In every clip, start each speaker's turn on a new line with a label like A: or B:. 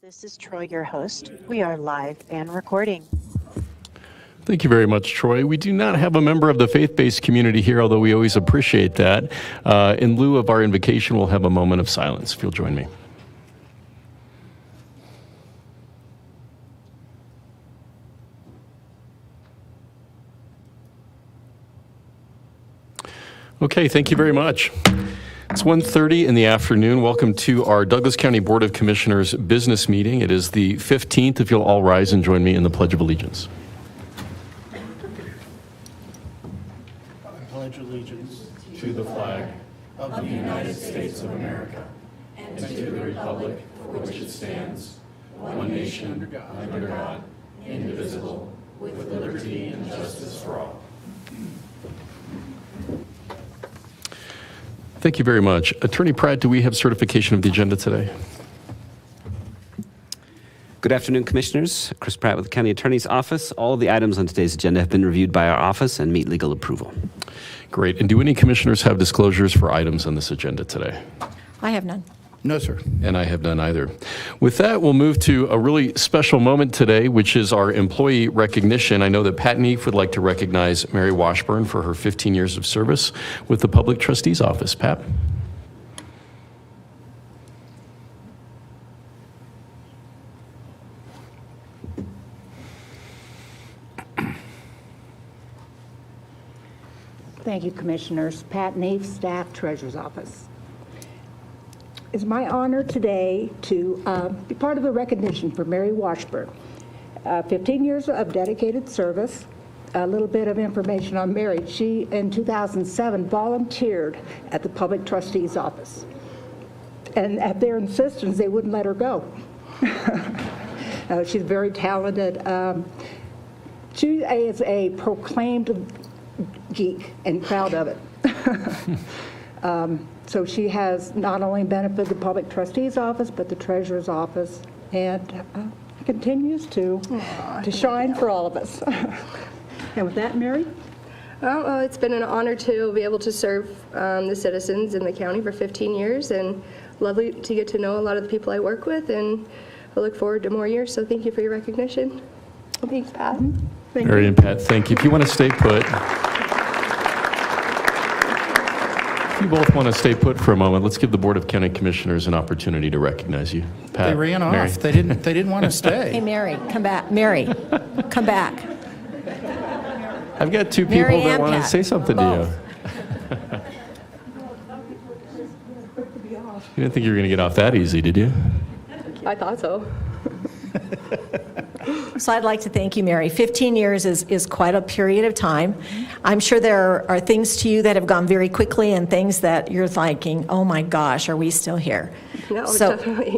A: This is Troy, your host. We are live and recording.
B: Thank you very much, Troy. We do not have a member of the faith-based community here, although we always appreciate that. In lieu of our invocation, we'll have a moment of silence, if you'll join me. Okay, thank you very much. It's 1:30 in the afternoon. Welcome to our Douglas County Board of Commissioners business meeting. It is the 15th. If you'll all rise and join me in the Pledge of Allegiance.
C: I pledge allegiance
B: To the flag of the United States of America and to the republic for which it stands, one nation, under God, indivisible, with liberty and justice for all. Thank you very much. Attorney Pratt, do we have certification of the agenda today?
D: Good afternoon, Commissioners. Chris Pratt with the County Attorney's Office. All of the items on today's agenda have been reviewed by our office and meet legal approval.
B: Great. And do any commissioners have disclosures for items on this agenda today?
E: I have none.
C: No, sir.
B: And I have none either. With that, we'll move to a really special moment today, which is our employee recognition. I know that Pat Neef would like to recognize Mary Washburn for her 15 years of service with the Public Trustee's Office. Pat?
F: Thank you, Commissioners. Pat Neef, Staff, Treasurer's Office. It's my honor today to be part of the recognition for Mary Washburn. 15 years of dedicated service. A little bit of information on Mary. She, in 2007, volunteered at the Public Trustee's Office. And at their insistence, they wouldn't let her go. She's very talented. She is a proclaimed geek and proud of it. So she has not only benefited the Public Trustee's Office, but the Treasurer's Office, and continues to shine for all of us. And with that, Mary?
G: Well, it's been an honor to be able to serve the citizens in the county for 15 years, and lovely to get to know a lot of the people I work with, and I look forward to more years, so thank you for your recognition. Thanks, Pat.
B: Mary and Pat, thank you. If you want to stay put. If you both want to stay put for a moment, let's give the Board of County Commissioners an opportunity to recognize you. Pat,
C: They ran off.
B: Mary.
C: They didn't want to stay.
E: Hey, Mary, come back. Mary, come back.
B: I've got two people
E: Mary
B: that
E: and
B: want to
E: Pat.
B: say something to
E: Both.
B: you. You didn't think you were going to get off that easy, did you?
G: I thought so.
E: So I'd like to thank you, Mary. 15 years is quite a period of time. I'm sure there are things to you that have gone very quickly and things that you're thinking, oh my gosh, are we still here?
G: No,
E: So-
G: definitely.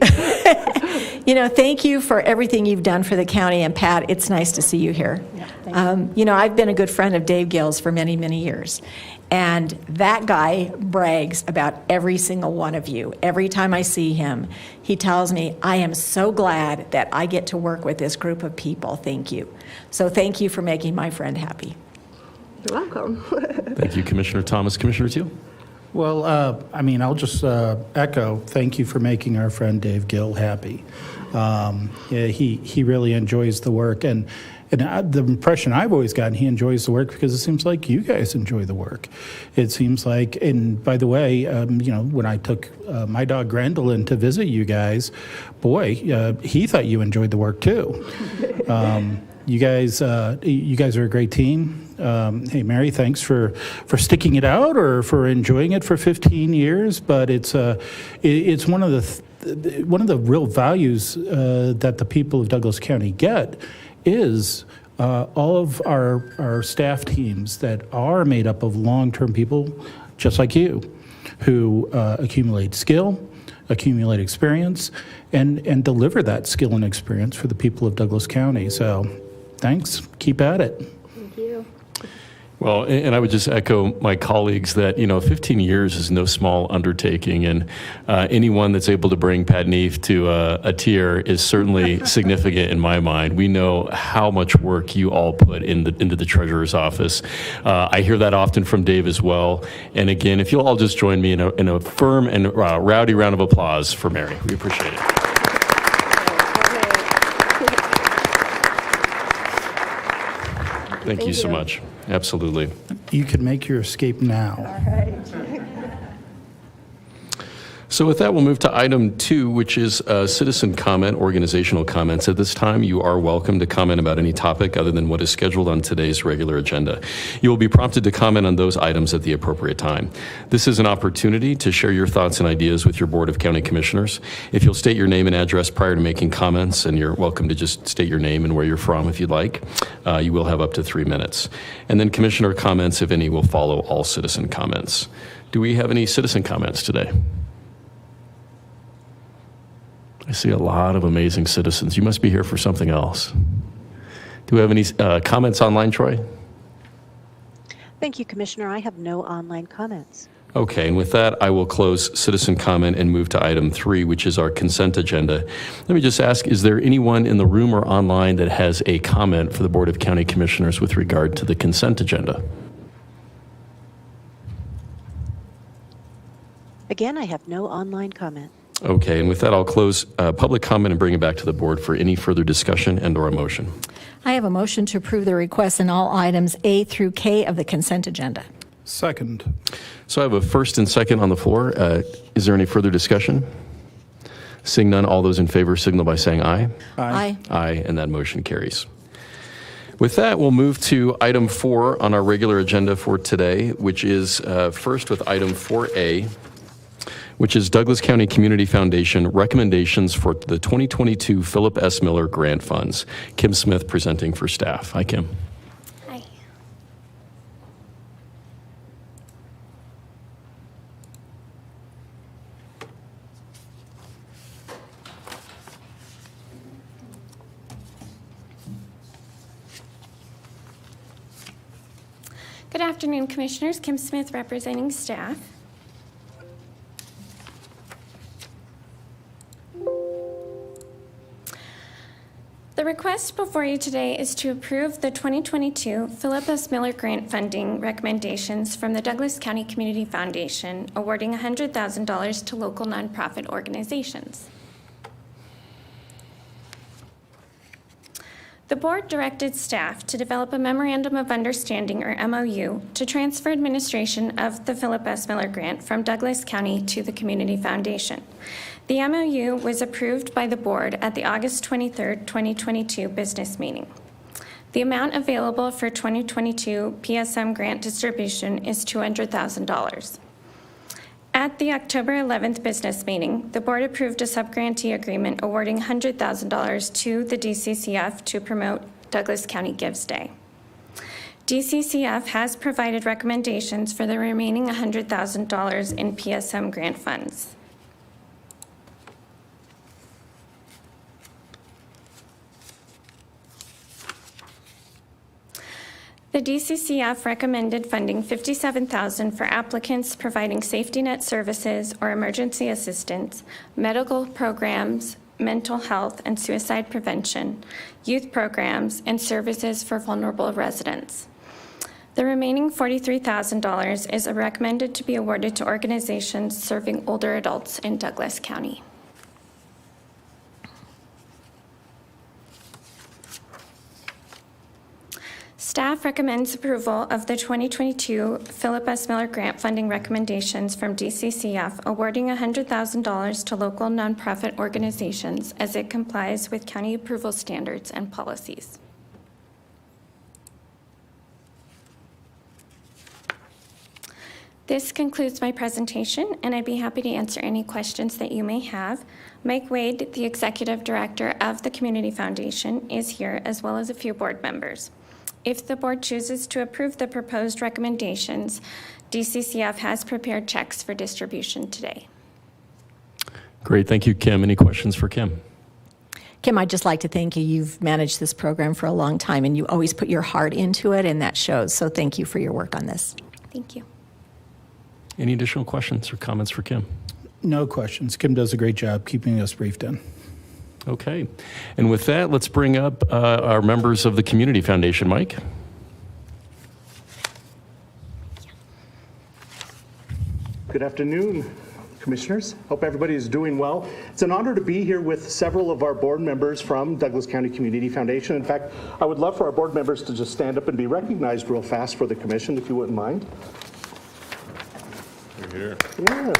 E: Thank you for everything you've done for the county, and Pat, it's nice to see you here. I've been a good friend of Dave Gill's for many, many years, and that guy brags about every single one of you. Every time I see him, he tells me, I am so glad that I get to work with this group of people. Thank you. So thank you for making my friend happy.
G: You're welcome.
B: Thank you, Commissioner Thomas. Commissioner Teal?
C: Well, I'll just echo, thank you for making our friend Dave Gill happy. He really enjoys the work, and the impression I've always gotten, he enjoys the work because it seems like you guys enjoy the work. It seems like, and by the way, when I took my dog Grendel in to visit you guys, boy, he thought you enjoyed the work too. You guys are a great team. Hey, Mary, thanks for sticking it out or for enjoying it for 15 years. But it's one of the real values that the people of Douglas County get is all of our staff teams that are made up of long-term people just like you, who accumulate skill, accumulate experience, and deliver that skill and experience for the people of Douglas County. So thanks. Keep at it.
G: Thank you.
B: Well, and I would just echo my colleagues that, 15 years is no small undertaking, and anyone that's able to bring Pat Neef to a tier is certainly significant in my mind. We know how much work you all put into the Treasurer's Office. I hear that often from Dave as well. And again, if you'll all just join me in a firm and rowdy round of applause for Mary. We appreciate it. Thank you so much. Absolutely.
C: You can make your escape now.
B: So with that, we'll move to item 2, which is citizen comment, organizational comments. At this time, you are welcome to comment about any topic other than what is scheduled on today's regular agenda. You will be prompted to comment on those items at the appropriate time. This is an opportunity to share your thoughts and ideas with your Board of County Commissioners. If you'll state your name and address prior to making comments, and you're welcome to just state your name and where you're from if you'd like, you will have up to 3 minutes. And then Commissioner comments, if any, will follow all citizen comments. Do we have any citizen comments today? I see a lot of amazing citizens. You must be here for something else. Do we have any comments online, Troy?
A: Thank you, Commissioner. I have no online comments.
B: Okay, and with that, I will close citizen comment and move to item 3, which is our consent agenda. Let me just ask, is there anyone in the room or online that has a comment for the Board of County Commissioners with regard to the consent agenda?
A: Again, I have no online comment.
B: Okay, and with that, I'll close public comment and bring it back to the board for any further discussion and/or a motion.
E: I have a motion to approve the requests in all items A through K of the consent agenda.
C: Second.
B: So I have a first and second on the floor. Is there any further discussion? Seeing none, all those in favor signal by saying aye.
E: Aye.
B: Aye, and that motion carries. With that, we'll move to item 4 on our regular agenda for today, which is first with item 4A, which is Douglas County Community Foundation recommendations for the 2022 Philip S. Miller Grant Funds. Kim Smith presenting for staff. Hi, Kim.
H: Hi. Good afternoon, Commissioners. Kim Smith representing staff. The request before you today is to approve the 2022 Philip S. Miller Grant Funding recommendations from the Douglas County Community Foundation, awarding $100,000 to local nonprofit organizations. The board directed staff to develop a Memorandum of Understanding, or MOU, to transfer administration of the Philip S. Miller Grant from Douglas County to the Community Foundation. The MOU was approved by the board at the August 23, 2022 business meeting. The amount available for 2022 PSM grant distribution is $200,000. At the October 11th business meeting, the board approved a subgrantee agreement awarding $100,000 to the DCCF to promote Douglas County Gives Day. DCCF has provided recommendations for the remaining $100,000 in PSM grant funds. The DCCF recommended funding $57,000 for applicants providing safety net services or emergency assistance, medical programs, mental health and suicide prevention, youth programs, and services for vulnerable residents. The remaining $43,000 is recommended to be awarded to organizations serving older adults in Douglas County. Staff recommends approval of the 2022 Philip S. Miller Grant funding recommendations from DCCF, awarding $100,000 to local nonprofit organizations as it complies with county approval standards and policies. This concludes my presentation, and I'd be happy to answer any questions that you may have. Mike Wade, the Executive Director of the Community Foundation, is here, as well as a few board members. If the board chooses to approve the proposed recommendations, DCCF has prepared checks for distribution today.
B: Great, thank you, Kim. Any questions for Kim?
E: Kim, I'd just like to thank you. You've managed this program for a long time, and you always put your heart into it, and that shows. So thank you for your work on this.
H: Thank you.
B: Any additional questions or comments for Kim?
C: No questions. Kim does a great job keeping us briefed in.
B: Okay, and with that, let's bring up our members of the Community Foundation. Mike?
I: Good afternoon, Commissioners. Hope everybody is doing well. It's an honor to be here with several of our board members from Douglas County Community Foundation. In fact, I would love for our board members to just stand up and be recognized real fast for the commission, if you wouldn't mind.
B: Here.
I: Yes.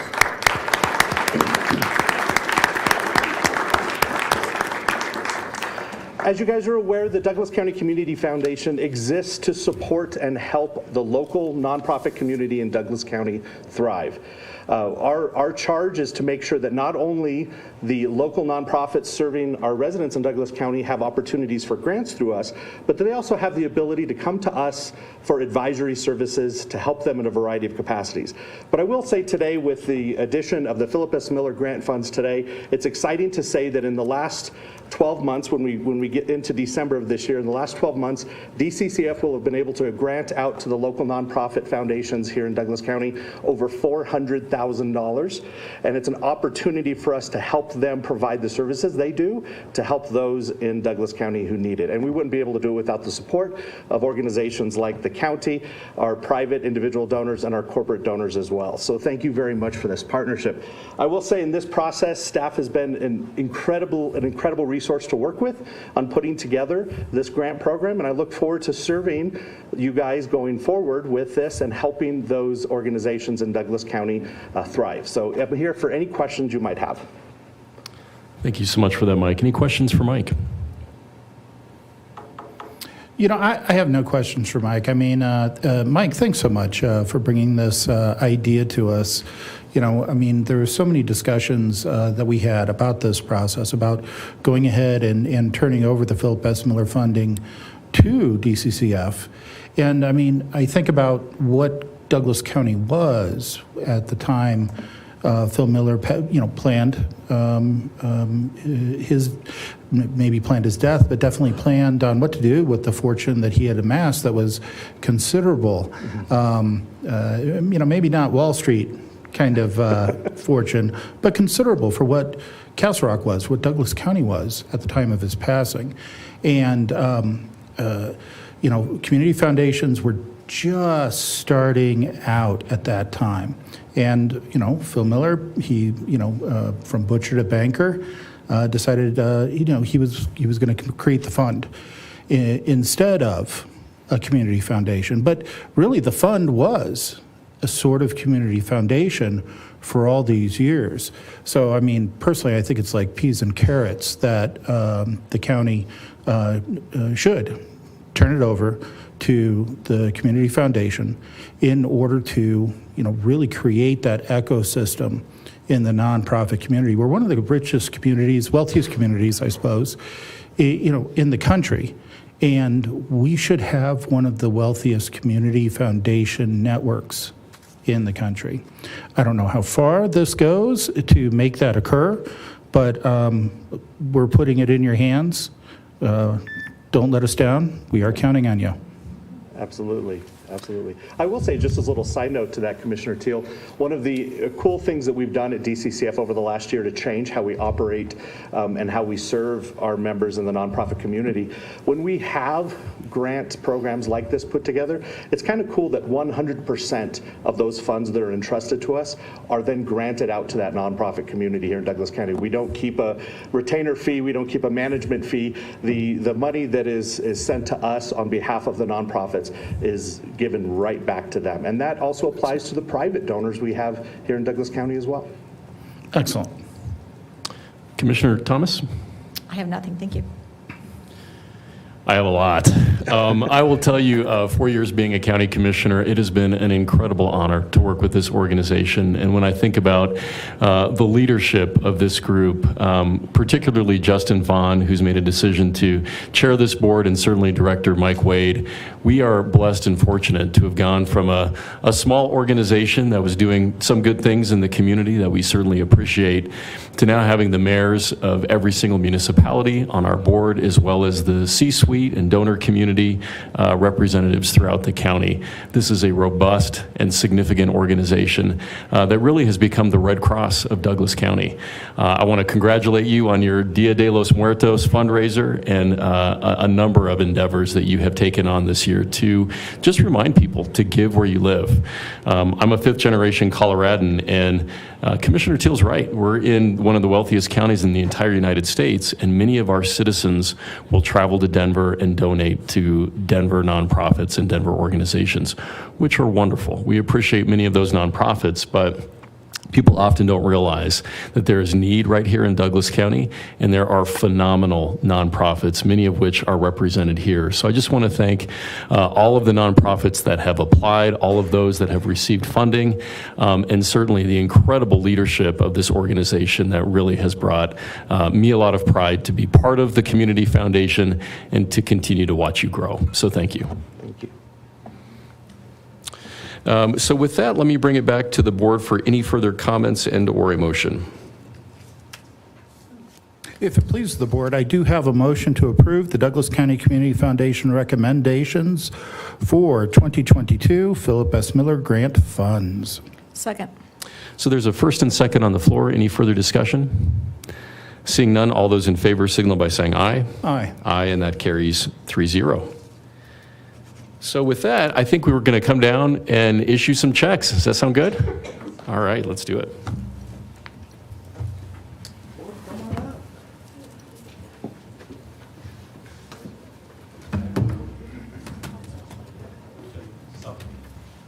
I: As you guys are aware, the Douglas County Community Foundation exists to support and help the local nonprofit community in Douglas County thrive. Our charge is to make sure that not only the local nonprofits serving our residents in Douglas County have opportunities for grants through us, but that they also have the ability to come to us for advisory services to help them in a variety of capacities. But I will say today, with the addition of the Philip S. Miller grant funds today, it's exciting to say that in the last 12 months, when we get into December of this year, in the last 12 months, DCCF will have been able to grant out to the local nonprofit foundations here in Douglas County over $400,000. And it's an opportunity for us to help them provide the services they do to help those in Douglas County who need it. And we wouldn't be able to do it without the support of organizations like the county, our private individual donors, and our corporate donors as well. So thank you very much for this partnership. I will say in this process, staff has been an incredible resource to work with on putting together this grant program, and I look forward to serving you guys going forward with this and helping those organizations in Douglas County thrive. So I'm here for any questions you might have.
B: Thank you so much for that, Mike. Any questions for Mike?
C: You know, I have no questions for Mike. I mean, Mike, thanks so much for bringing this idea to us. You know, I mean, there were so many discussions that we had about this process, about going ahead and turning over the Philip S. Miller funding to DCCF. And I mean, I think about what Douglas County was at the time Phil Miller, planned maybe planned his death, but definitely planned on what to do with the fortune that he had amassed that was considerable. Maybe not Wall Street kind of fortune, but considerable for what Castle Rock was, what Douglas County was at the time of his passing. And, community foundations were just starting out at that time. And, Phil Miller, he, from butcher to banker, decided, he was going to create the fund instead of a community foundation. But really the fund was a sort of community foundation for all these years. So, I mean, personally, I think it's like peas and carrots that the county should turn it over to the community foundation in order to, really create that ecosystem in the nonprofit community. We're one of the richest communities, wealthiest communities, I suppose, in the country. And we should have one of the wealthiest community foundation networks in the country. I don't know how far this goes to make that occur, but we're putting it in your hands. Don't let us down. We are counting on you.
I: Absolutely. Absolutely. I will say, just as a little side note to that, Commissioner Teal, one of the cool things that we've done at DCCF over the last year to change how we operate and how we serve our members in the nonprofit community, when we have grant programs like this put together, it's kind of cool that 100% of those funds that are entrusted to us are then granted out to that nonprofit community here in Douglas County. We don't keep a retainer fee. We don't keep a management fee. The money that is sent to us on behalf of the nonprofits is given right back to them. And that also applies to the private donors we have here in Douglas County as well.
C: Excellent.
B: Commissioner Thomas?
E: I have nothing, thank you.
B: I have a lot. I will tell you, 4 years being a county commissioner, it has been an incredible honor to work with this organization. And when I think about the leadership of this group, particularly Justin Vaughn, who's made a decision to chair this board, and certainly Director Mike Wade, we are blessed and fortunate to have gone from a small organization that was doing some good things in the community that we certainly appreciate, to now having the mayors of every single municipality on our board, as well as the C-suite C-suite and donor community representatives throughout the county. This is a robust and significant organization that really has become the Red Cross of Douglas County. I want to congratulate you on your Dia de los Muertos fundraiser and a number of endeavors that you have taken on this year to just remind people to give where you live. I'm a fifth-generation Coloradan, and Commissioner Teal's right. We're in one of the wealthiest counties in the entire United States, and many of our citizens will travel to Denver and donate to Denver nonprofits and Denver organizations, which are wonderful. We appreciate many of those nonprofits, but people often don't realize that there is need right here in Douglas County, and there are phenomenal nonprofits, many of which are represented here. So I just want to thank all of the nonprofits that have applied, all of those that have received funding, and certainly the incredible leadership of this organization that really has brought me a lot of pride to be part of the Community Foundation and to continue to watch you grow. So thank you.
I: Thank you.
B: So with that, let me bring it back to the board for any further comments and/or a motion.
C: If it pleases the board, I do have a motion to approve the Douglas County Community Foundation recommendations for 2022 Philip S. Miller Grant funds.
E: Second.
B: So there's a first and second on the floor. Any further discussion? Seeing none, all those in favor signal by saying aye.
C: Aye.
B: Aye, and that carries 3-0. So with that, I think we were going to come down and issue some checks. Does that sound good? All right, let's do it.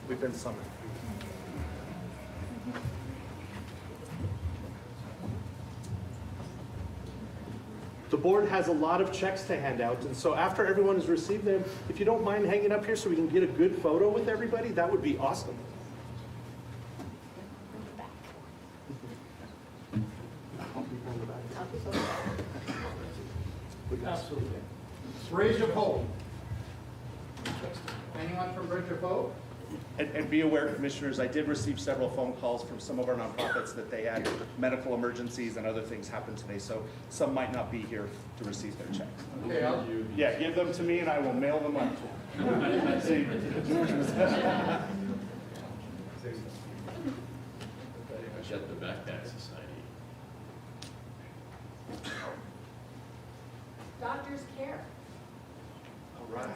I: We've been summoned. The board has a lot of checks to hand out, and so after everyone has received them, if you don't mind hanging up here so we can get a good photo with everybody, that would be awesome.
C: Absolutely. Bridge of Hope. Anyone from Bridge of Hope?
I: And be aware, commissioners, I did receive several phone calls from some of our nonprofits that they had medical emergencies and other things happen today, so some might not be here to receive their checks.
C: Okay,
I: Yeah, give them to me and I will mail them up to them.
B: At the Backpack Society.
E: Doctor's care.
I: All right.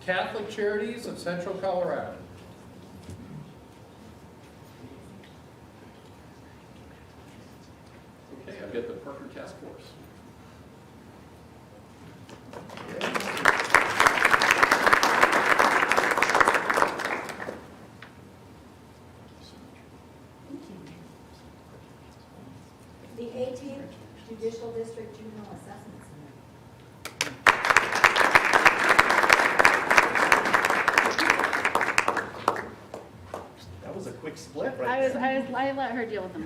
C: Catholic Charities of Central Colorado.
B: Okay, I've got the Parker Task Force.
J: The 18th Judicial District Juvenile Assessment Center.
I: That was a quick split right
J: I
I: there.
J: let her deal with them.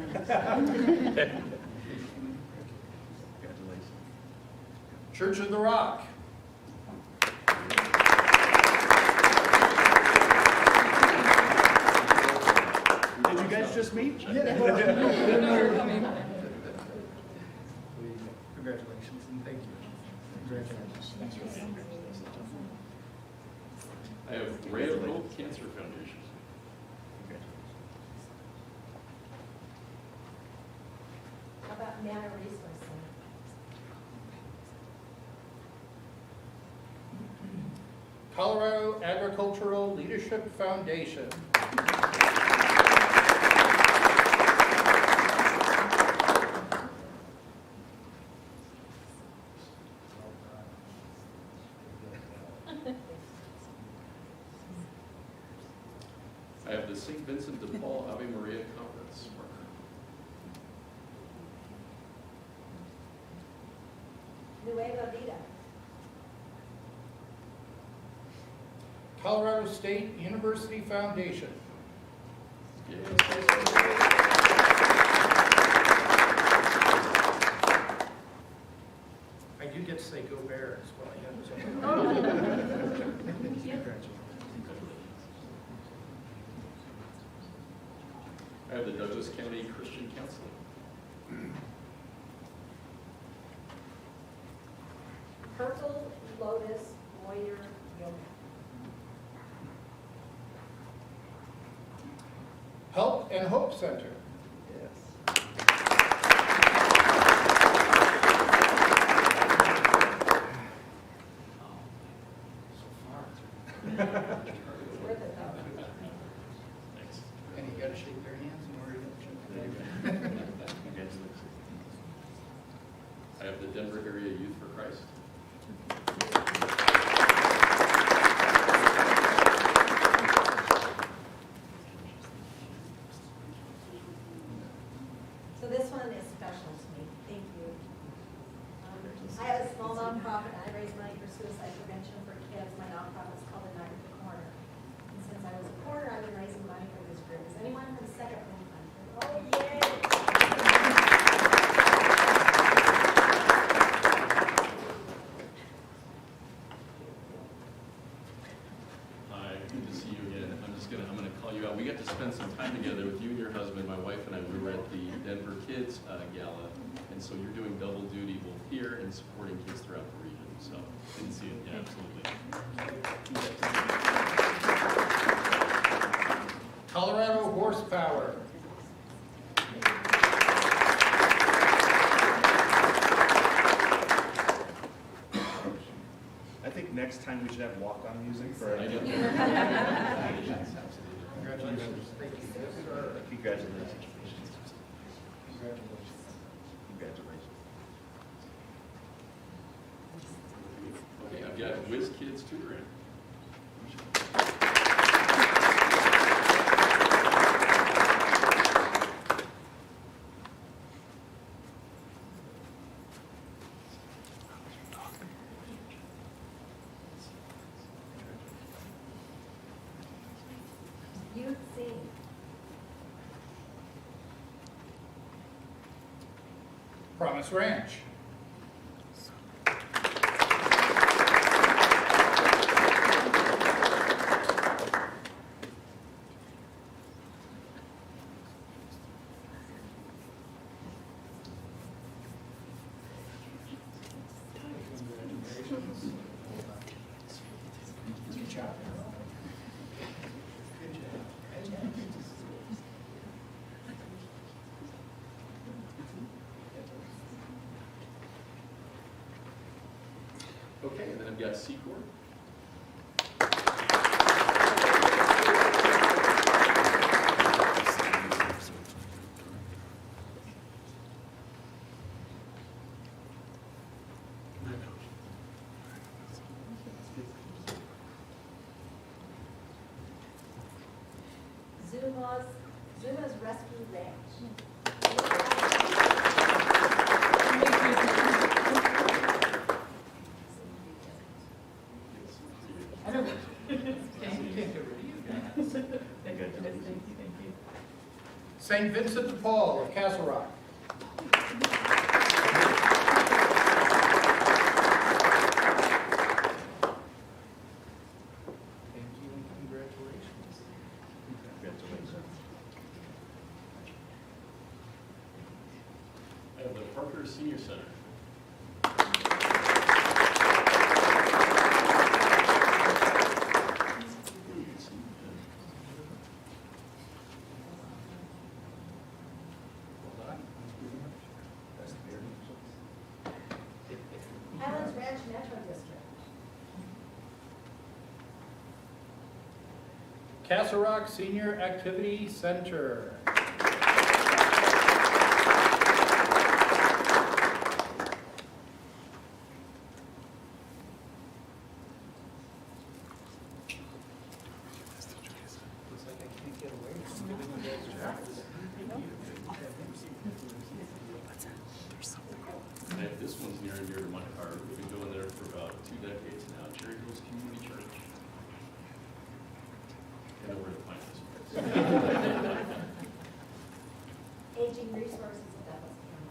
C: Church of the Rock.
I: Did you guys just meet?
C: Congratulations and thank you. Congratulations.
B: I have Ray of Hope Cancer Foundation.
J: How about Manor Resource Center?
C: Colorado Agricultural Leadership Foundation.
B: I have the St. Vincent de Paul Ave Maria Conference.
J: Nueva Vida.
C: Colorado State University Foundation. I do get to say go Bears while I have this. Congratulations.
B: I have the Douglas County Christian Council.
J: Purple Lotus Warrior Yoga.
C: Help and Hope Center. And you gotta shake their hands in order to.
B: I have the Denver Area Youth for Christ.
J: So this one is special to me. Thank you. I have a small nonprofit. I raise money for suicide prevention for kids. My nonprofit is called the Night at the Corner. And since I was a corner, I've been raising money for this group. Is anyone from Second Home Fund? Oh, yay!
B: Hi, good to see you again. I'm gonna call you out. We got to spend some time together with you and your husband, my wife and I. We were at the Denver Kids Gala, and so you're doing double duty both here and supporting kids throughout the region. So, didn't see it. Yeah, absolutely.
C: Colorado Horsepower.
I: I think next time we should have walk-on music for.
B: I know.
C: Congratulations.
I: Congratulations.
C: Congratulations.
I: Congratulations.
B: Okay, I've got Whiz Kids Tutoring.
J: Youth Sing.
C: Promise Ranch. Good job.
B: Okay, and then I've got Secor.
J: Zuma's Rescue Ranch.
C: St. Vincent de Paul of Castle Rock. Thank you and congratulations.
B: I have the Parker Senior Center.
J: Highlands Ranch Metro District.
C: Castle Rock Senior Activity Center. Looks like I can't get away from giving you guys jobs.
B: And this one's near and dear to my heart. We've been going there for about 2 decades now. Cherry Hills Community Church. I know where to find this.
J: Aging Resources of Douglas County.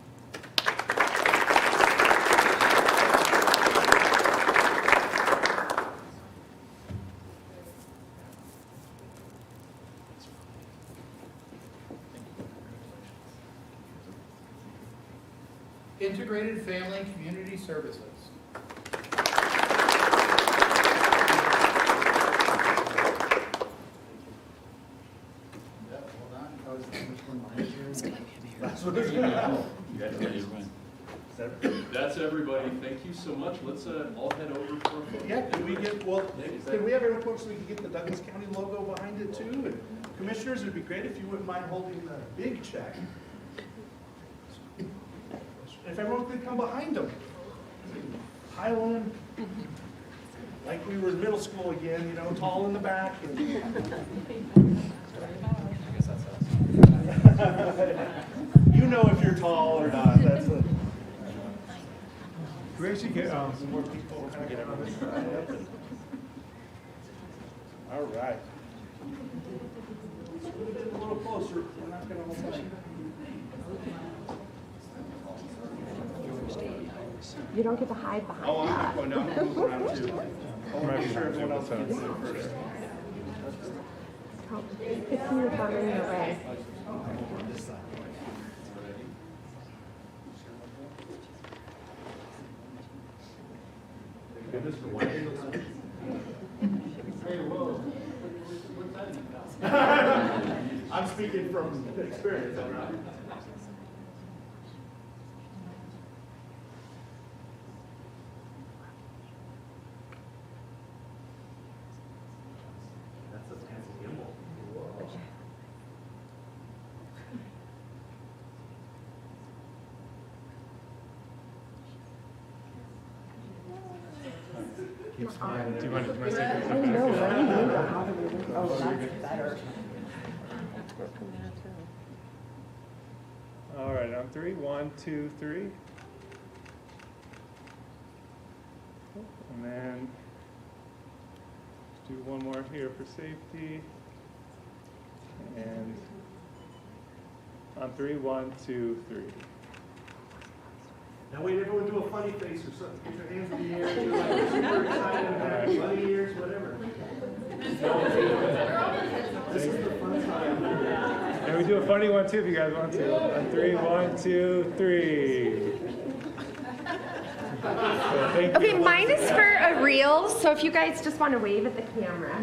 C: Integrated Family and Community Services.
B: That's everybody. Thank you so much. Let's all head over for a photo.
I: Yeah, can we have everyone so we can get the Douglas County logo behind it too? And commissioners, it'd be great if you wouldn't mind holding the big check. If everyone could come behind them. Pile in. Like we were in middle school again, you know, tall in the back. You know if you're tall or not. That's a. We actually get some more people kind of get on this side. All right. A little closer. We're not going to hold back.
F: You don't get to hide behind
I: Oh, I'm
F: that.
I: not going down. I'm moving around too. I want to make sure everyone else gets in first.
F: It's in your thumb in your way.
I: I'm speaking from experience. I'm not. That's a fancy gimbal.
K: Keep smiling. Do you want to take a
F: I know, right? How do we look? Oh, that's better.
K: All right, on three. 1, 2, 3. And then do one more here for safety. And on 3, 1, 2, 3.
I: Now wait, everyone do a funny face or something. Get your hands in the air. Do like super excited and happy, funny ears, whatever. This is the fun time.
K: And we do a funny one too if you guys want to. On 3, 1, 2, 3. So thank
L: Okay,
K: you.
L: mine is for a reel, so if you guys just want to wave at the camera.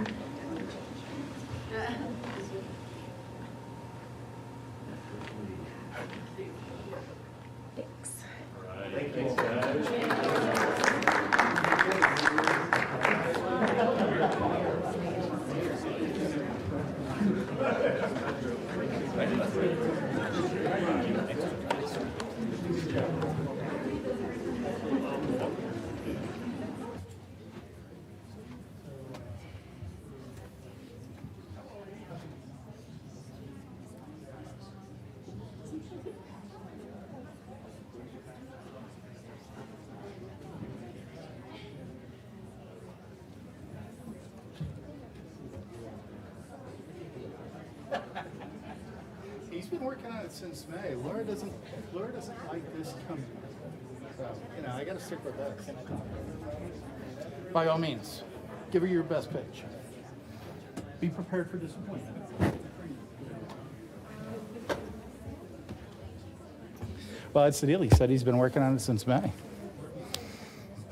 L: Thanks.
C: He's been working on it since May. Laura doesn't like this coming. So, I got to stick with this. By all means, give her your best pitch. Be prepared for disappointment. Well, that's the deal. He said he's been working on it since May.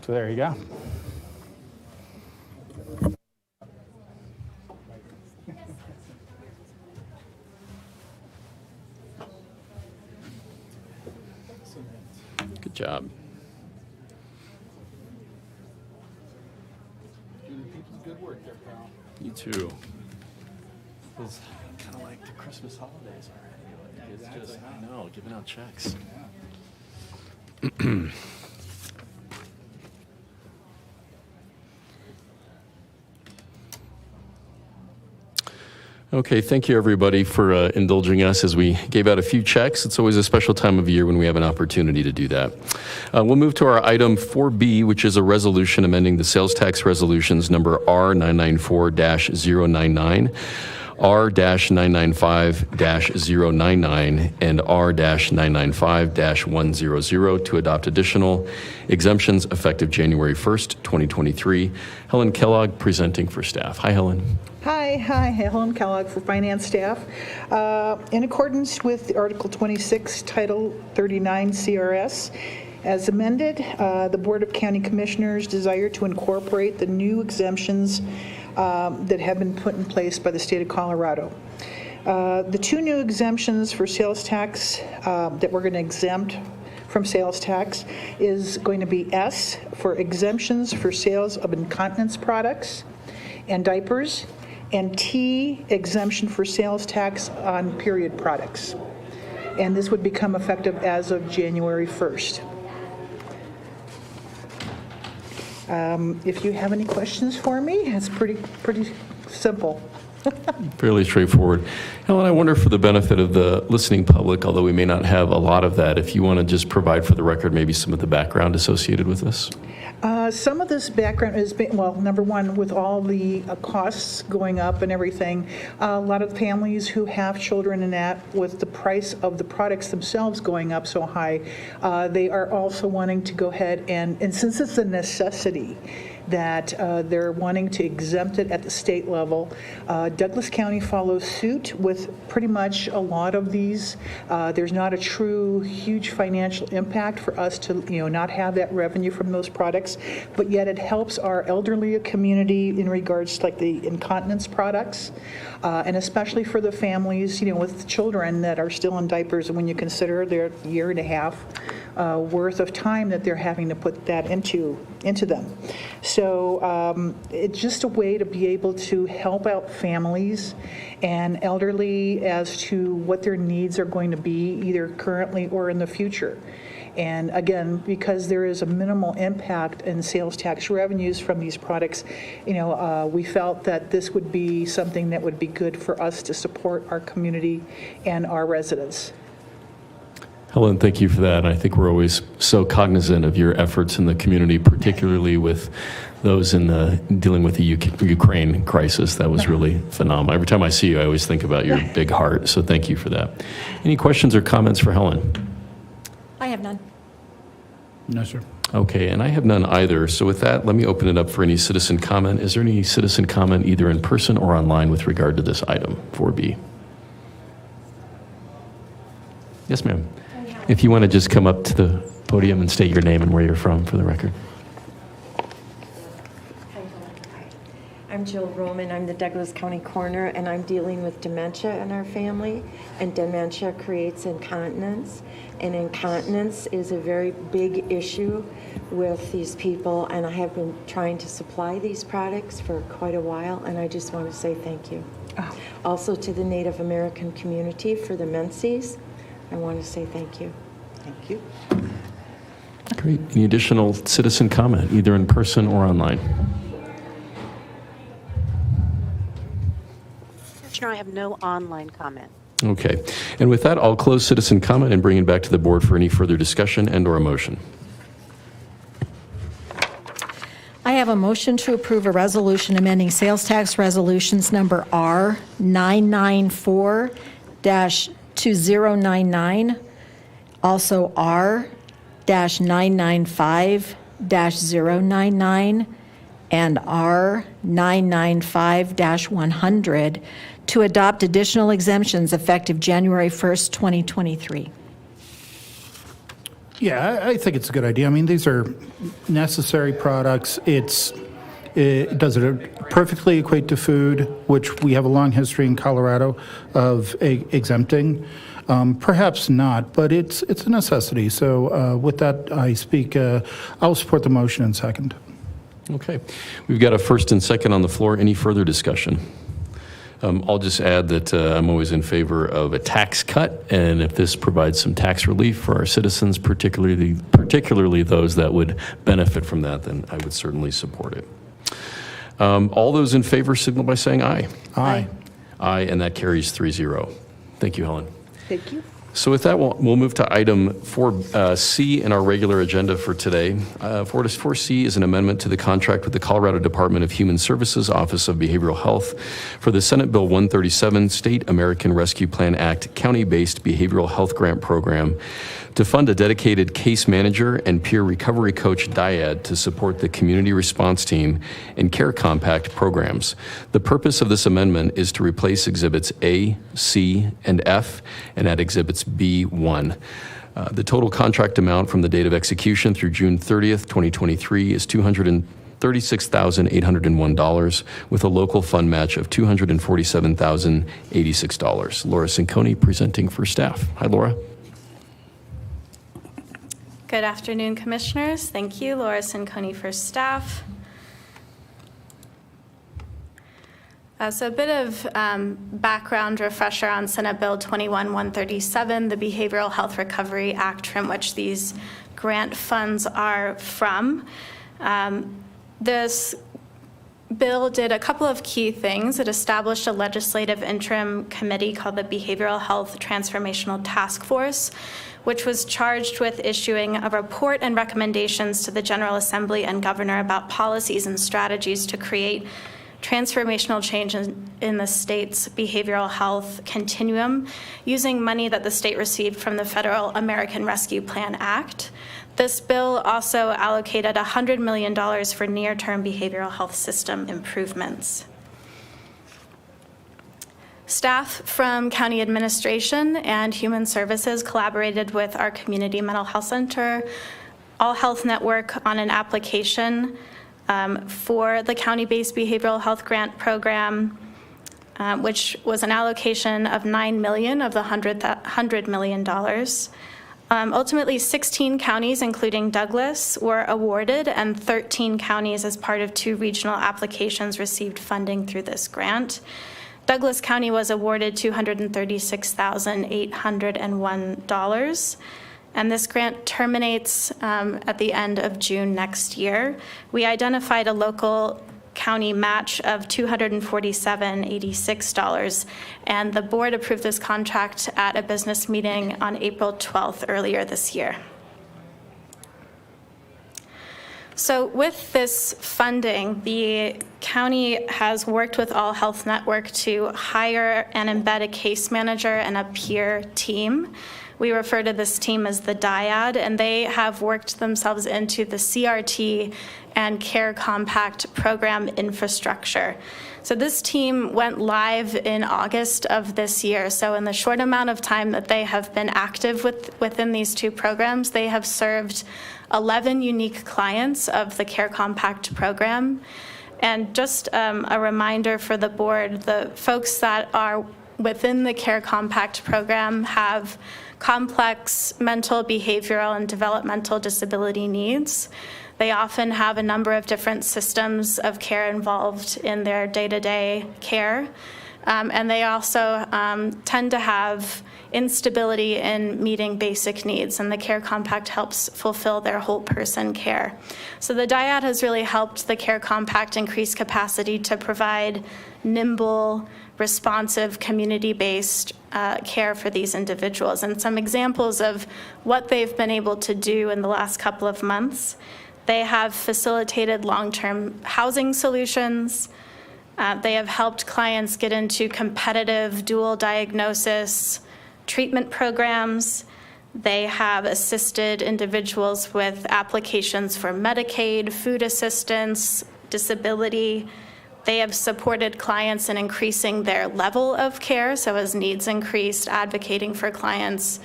C: So there you go.
B: Good job.
C: Good work there, pal.
B: You too. Feels kind of like the Christmas holidays already. Like it's just, I know, giving out checks. Okay, thank you everybody for indulging us as we gave out a few checks. It's always a special time of year when we have an opportunity to do that. We'll move to our item 4B, which is a resolution amending the sales tax resolutions number R994-099, R-995-099, and R-995-100 to adopt additional exemptions effective January 1st, 2023. Helen Kellogg presenting for staff. Hi, Helen.
M: Hi, Helen Kellogg for Finance Staff. In accordance with Article 26, Title 39 CRS, as amended, the Board of County Commissioners desire to incorporate the new exemptions that have been put in place by the state of Colorado. The two new exemptions for sales tax that we're going to exempt from sales tax is going to be S for exemptions for sales of incontinence products and diapers, and T, exemption for sales tax on period products. And this would become effective as of January 1st. If you have any questions for me, it's pretty simple.
B: Fairly straightforward. Helen, I wonder for the benefit of the listening public, although we may not have a lot of that, if you want to just provide for the record maybe some of the background associated with this.
M: Some of this background is, well, number one, with all the costs going up and everything, a lot of families who have children and that, with the price of the products themselves going up so high, they are also wanting to go ahead and since it's a necessity, that they're wanting to exempt it at the state level. Douglas County follows suit with pretty much a lot of these. There's not a true huge financial impact for us to not have that revenue from those products, but yet it helps our elderly community in regards to like the incontinence products, and especially for the families with children that are still in diapers, and when you consider their year and a half worth of time that they're having to put that into them. So it's just a way to be able to help out families and elderly as to what their needs are going to be either currently or in the future. And again, because there is a minimal impact in sales tax revenues from these products, we felt that this would be something that would be good for us to support our community and our residents.
B: Helen, thank you for that. And I think we're always so cognizant of your efforts in the community, particularly with those in dealing with the Ukraine crisis. That was really phenomenal. Every time I see you, I always think about your big heart. So thank you for that. Any questions or comments for Helen?
E: I have none.
C: No, sir.
B: Okay, and I have none either. So with that, let me open it up for any citizen comment. Is there any citizen comment either in person or online with regard to this item, 4B? Yes, ma'am. If you want to just come up to the podium and state your name and where you're from for the record.
N: I'm Jill Roman. I'm the Douglas County Coroner, and I'm dealing with dementia in our family. And dementia creates incontinence. And incontinence is a very big issue with these people. And I have been trying to supply these products for quite a while. And I just want to say thank you. Oh. Also to the Native American community for the Menses. I want to say thank you.
M: Thank you.
B: Great. Any additional citizen comment, either in person or online?
A: Commissioner, I have no online comment.
B: Okay. And with that, I'll close citizen comment and bring it back to the board for any further discussion and or a motion.
E: I have a motion to approve a resolution amending sales tax resolutions number R994-2099, also R-995-099, and R995-100 to adopt additional exemptions effective January 1st, 2023.
C: Yeah, I think it's a good idea. I mean, these are necessary products. Does it perfectly equate to food, which we have a long history in Colorado of exempting? Perhaps not, but it's a necessity. So with that, I'll support the motion and second.
B: Okay. We've got a first and second on the floor. Any further discussion? I'll just add that I'm always in favor of a tax cut, and if this provides some tax relief for our citizens, particularly those that would benefit from that, then I would certainly support it. All those in favor signal by saying aye.
C: Aye.
B: Aye, and that carries 3-0. Thank you, Helen.
M: Thank you.
B: So with that, we'll move to item 4C in our regular agenda for today. 4C is an amendment to the contract with the Colorado Department of Human Services Office of Behavioral Health for the Senate Bill 137 State American Rescue Plan Act County-Based Behavioral Health Grant Program to fund a dedicated case manager and peer recovery coach dyad to support the community response team and care compact programs. The purpose of this amendment is to replace exhibits A, C, and F and add exhibits B1. The total contract amount from the date of execution through June 30th, 2023 is $236,801 with a local fund match of $247,086. Laura Cinconi presenting for staff. Hi, Laura.
O: Good afternoon, Commissioners. Thank you, Laura Cinconi for staff. So a bit of background refresher on Senate Bill 21-137, the Behavioral Health Recovery Act, from which these grant funds are from. This bill did a couple of key things. It established a legislative interim committee called the Behavioral Health Transformational Task Force, which was charged with issuing a report and recommendations to the General Assembly and Governor about policies and strategies to create transformational change in the state's behavioral health continuum using money that the state received from the Federal American Rescue Plan Act. This bill also allocated $100 million for near-term behavioral health system improvements. Staff from County Administration and Human Services collaborated with our Community Mental Health Center, All Health Network on an application for the county-based behavioral health grant program, which was an allocation of $9 million of the $100 million. Ultimately, 16 counties, including Douglas, were awarded, and 13 counties, as part of 2 regional applications, received funding through this grant. Douglas County was awarded $236,801. And this grant terminates at the end of June next year. We identified a local county match of $247.86, and the board approved this contract at a business meeting on April 12th earlier this year. So with this funding, the county has worked with All Health Network to hire and embed a case manager and a peer team. We refer to this team as the dyad, and they have worked themselves into the CRT and Care Compact program infrastructure. So this team went live in August of this year. So in the short amount of time that they have been active within these 2 programs, they have served 11 unique clients of the Care Compact program. And just a reminder for the board, the folks that are within the Care Compact program have complex mental, behavioral, and developmental disability needs. They often have a number of different systems of care involved in their day-to-day care. And they also tend to have instability in meeting basic needs, and the Care Compact helps fulfill their whole person care. So the dyad has really helped the Care Compact increase capacity to provide nimble, responsive, community-based care for these individuals. And some examples of what they've been able to do in the last couple of months: they have facilitated long-term housing solutions. They have helped clients get into competitive dual diagnosis treatment programs. They have assisted individuals with applications for Medicaid, food assistance, disability. They have supported clients in increasing their level of care, so as needs increased, advocating for clients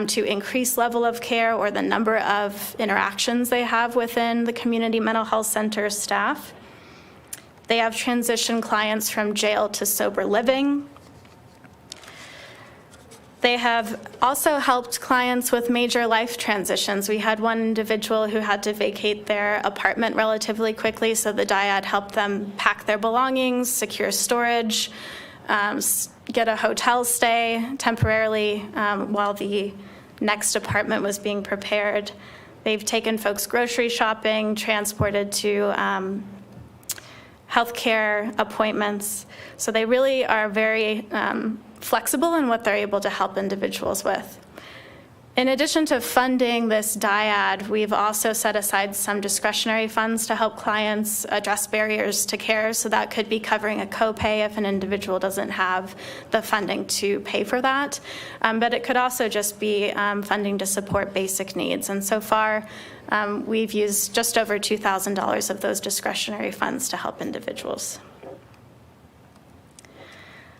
O: to increase level of care or the number of interactions they have within the Community Mental Health Center staff. They have transitioned clients from jail to sober living. They have also helped clients with major life transitions. We had one individual who had to vacate their apartment relatively quickly, so the dyad helped them pack their belongings, secure storage, get a hotel stay temporarily while the next apartment was being prepared. They've taken folks grocery shopping, transported to healthcare appointments. So they really are very flexible in what they're able to help individuals with. In addition to funding this dyad, we've also set aside some discretionary funds to help clients address barriers to care. So that could be covering a copay if an individual doesn't have the funding to pay for that. But it could also just be funding to support basic needs. And so far, we've used just over $2,000 of those discretionary funds to help individuals.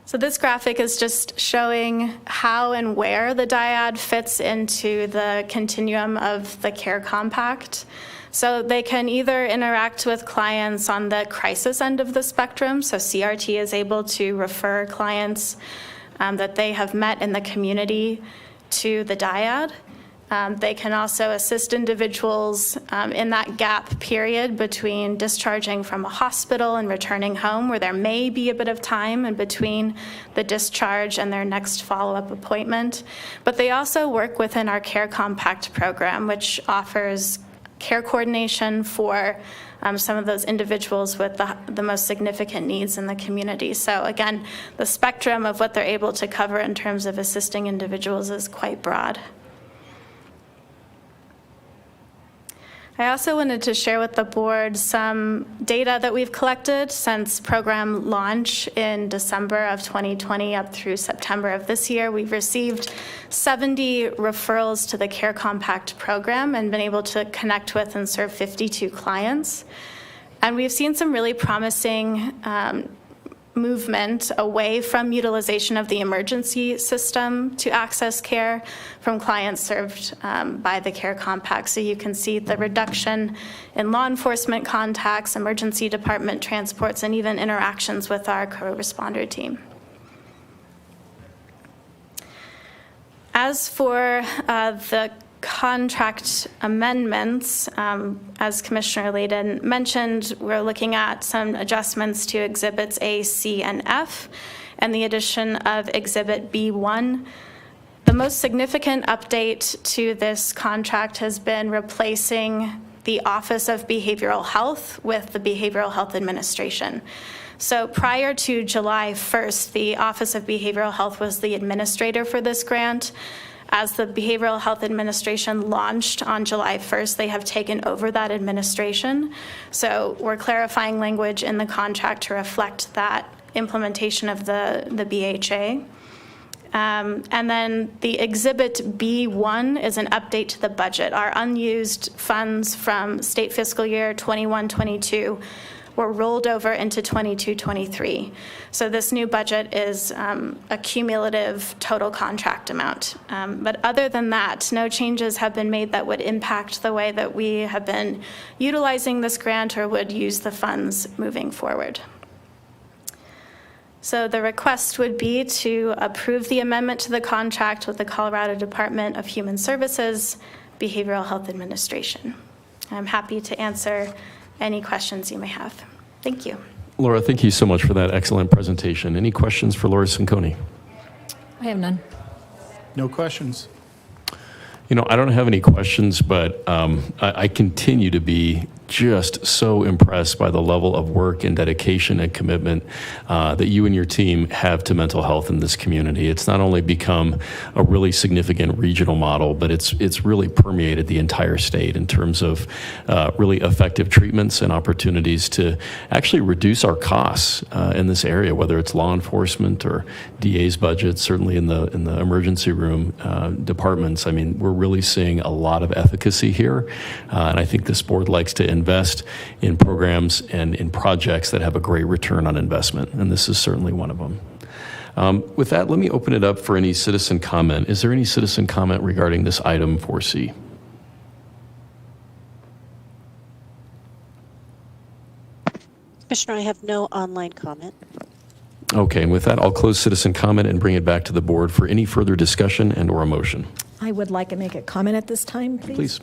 O: So this graphic is just showing how and where the dyad fits into the continuum of the care compact. So they can either interact with clients on the crisis end of the spectrum. So CRT is able to refer clients that they have met in the community to the dyad. They can also assist individuals in that gap period between discharging from a hospital and returning home, where there may be a bit of time in between the discharge and their next follow-up appointment. But they also work within our Care Compact program, which offers care coordination for some of those individuals with the most significant needs in the community. So again, the spectrum of what they're able to cover in terms of assisting individuals is quite broad. I also wanted to share with the board some data that we've collected since program launch in December of 2020 up through September of this year. We've received 70 referrals to the Care Compact program and been able to connect with and serve 52 clients. And we've seen some really promising movement away from utilization of the emergency system to access care from clients served by the Care Compact. So you can see the reduction in law enforcement contacts, emergency department transports, and even interactions with our co-responder team. As for the contract amendments, as Commissioner Layden mentioned, we're looking at some adjustments to Exhibits A, C, and F, and the addition of Exhibit B1. The most significant update to this contract has been replacing the Office of Behavioral Health with the Behavioral Health Administration. So prior to July 1st, the Office of Behavioral Health was the administrator for this grant. As the Behavioral Health Administration launched on July 1st, they have taken over that administration. So we're clarifying language in the contract to reflect that implementation of the BHA. And then the Exhibit B1 is an update to the budget. Our unused funds from state fiscal year 21-22 were rolled over into 22-23. So this new budget is a cumulative total contract amount. But other than that, no changes have been made that would impact the way that we have been utilizing this grant or would use the funds moving forward. So the request would be to approve the amendment to the contract with the Colorado Department of Human Services Behavioral Health Administration. I'm happy to answer any questions you may have. Thank you.
B: Laura, thank you so much for that excellent presentation. Any questions for Laura Cinconi?
E: I have none.
C: No questions.
B: You know, I don't have any questions, but I continue to be just so impressed by the level of work and dedication and commitment that you and your team have to mental health in this community. It's not only become a really significant regional model, but it's really permeated the entire state in terms of really effective treatments and opportunities to actually reduce our costs in this area, whether it's law enforcement or DA's budgets, certainly in the emergency room departments. I mean, we're really seeing a lot of efficacy here, and I think this board likes to invest in programs and in projects that have a great return on investment, and this is certainly one of them. With that, let me open it up for any citizen comment. Is there any citizen comment regarding this item 4C?
A: Commissioner, I have no online comment.
B: Okay, and with that, I'll close citizen comment and bring it back to the board for any further discussion and or a motion.
E: I would like to make a comment at this time, please.
B: Please.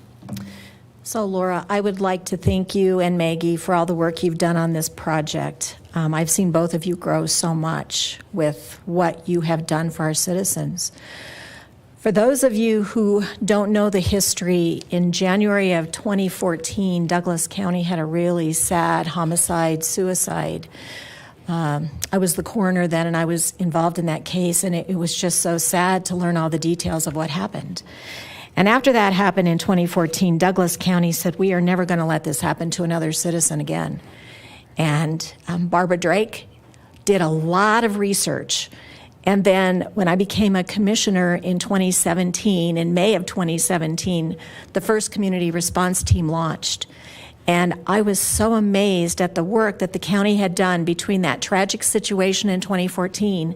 E: So Laura, I would like to thank you and Maggie for all the work you've done on this project. I've seen both of you grow so much with what you have done for our citizens. For those of you who don't know the history, in January of 2014, Douglas County had a really sad homicide-suicide I was the coroner then, and I was involved in that case, and it was just so sad to learn all the details of what happened. And after that happened in 2014, Douglas County said, we are never going to let this happen to another citizen again. And Barbara Drake did a lot of research. And then when I became a commissioner in 2017, in May of 2017, the first community response team launched. And I was so amazed at the work that the county had done between that tragic situation in 2014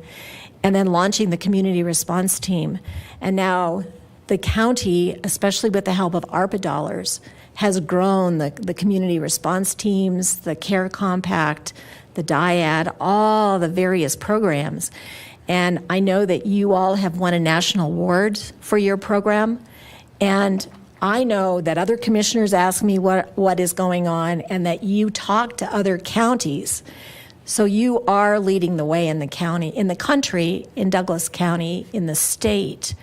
E: and then launching the community response team. And now the county, especially with the help of ARPA dollars, has grown the community response teams, the CARE Compact, the DIAD, all the various programs. And I know that you all have won a national award for your program. And I know that other commissioners ask me what is going on and that you talk to other counties. So you are leading the way in the county, in the country, in Douglas County, in the state,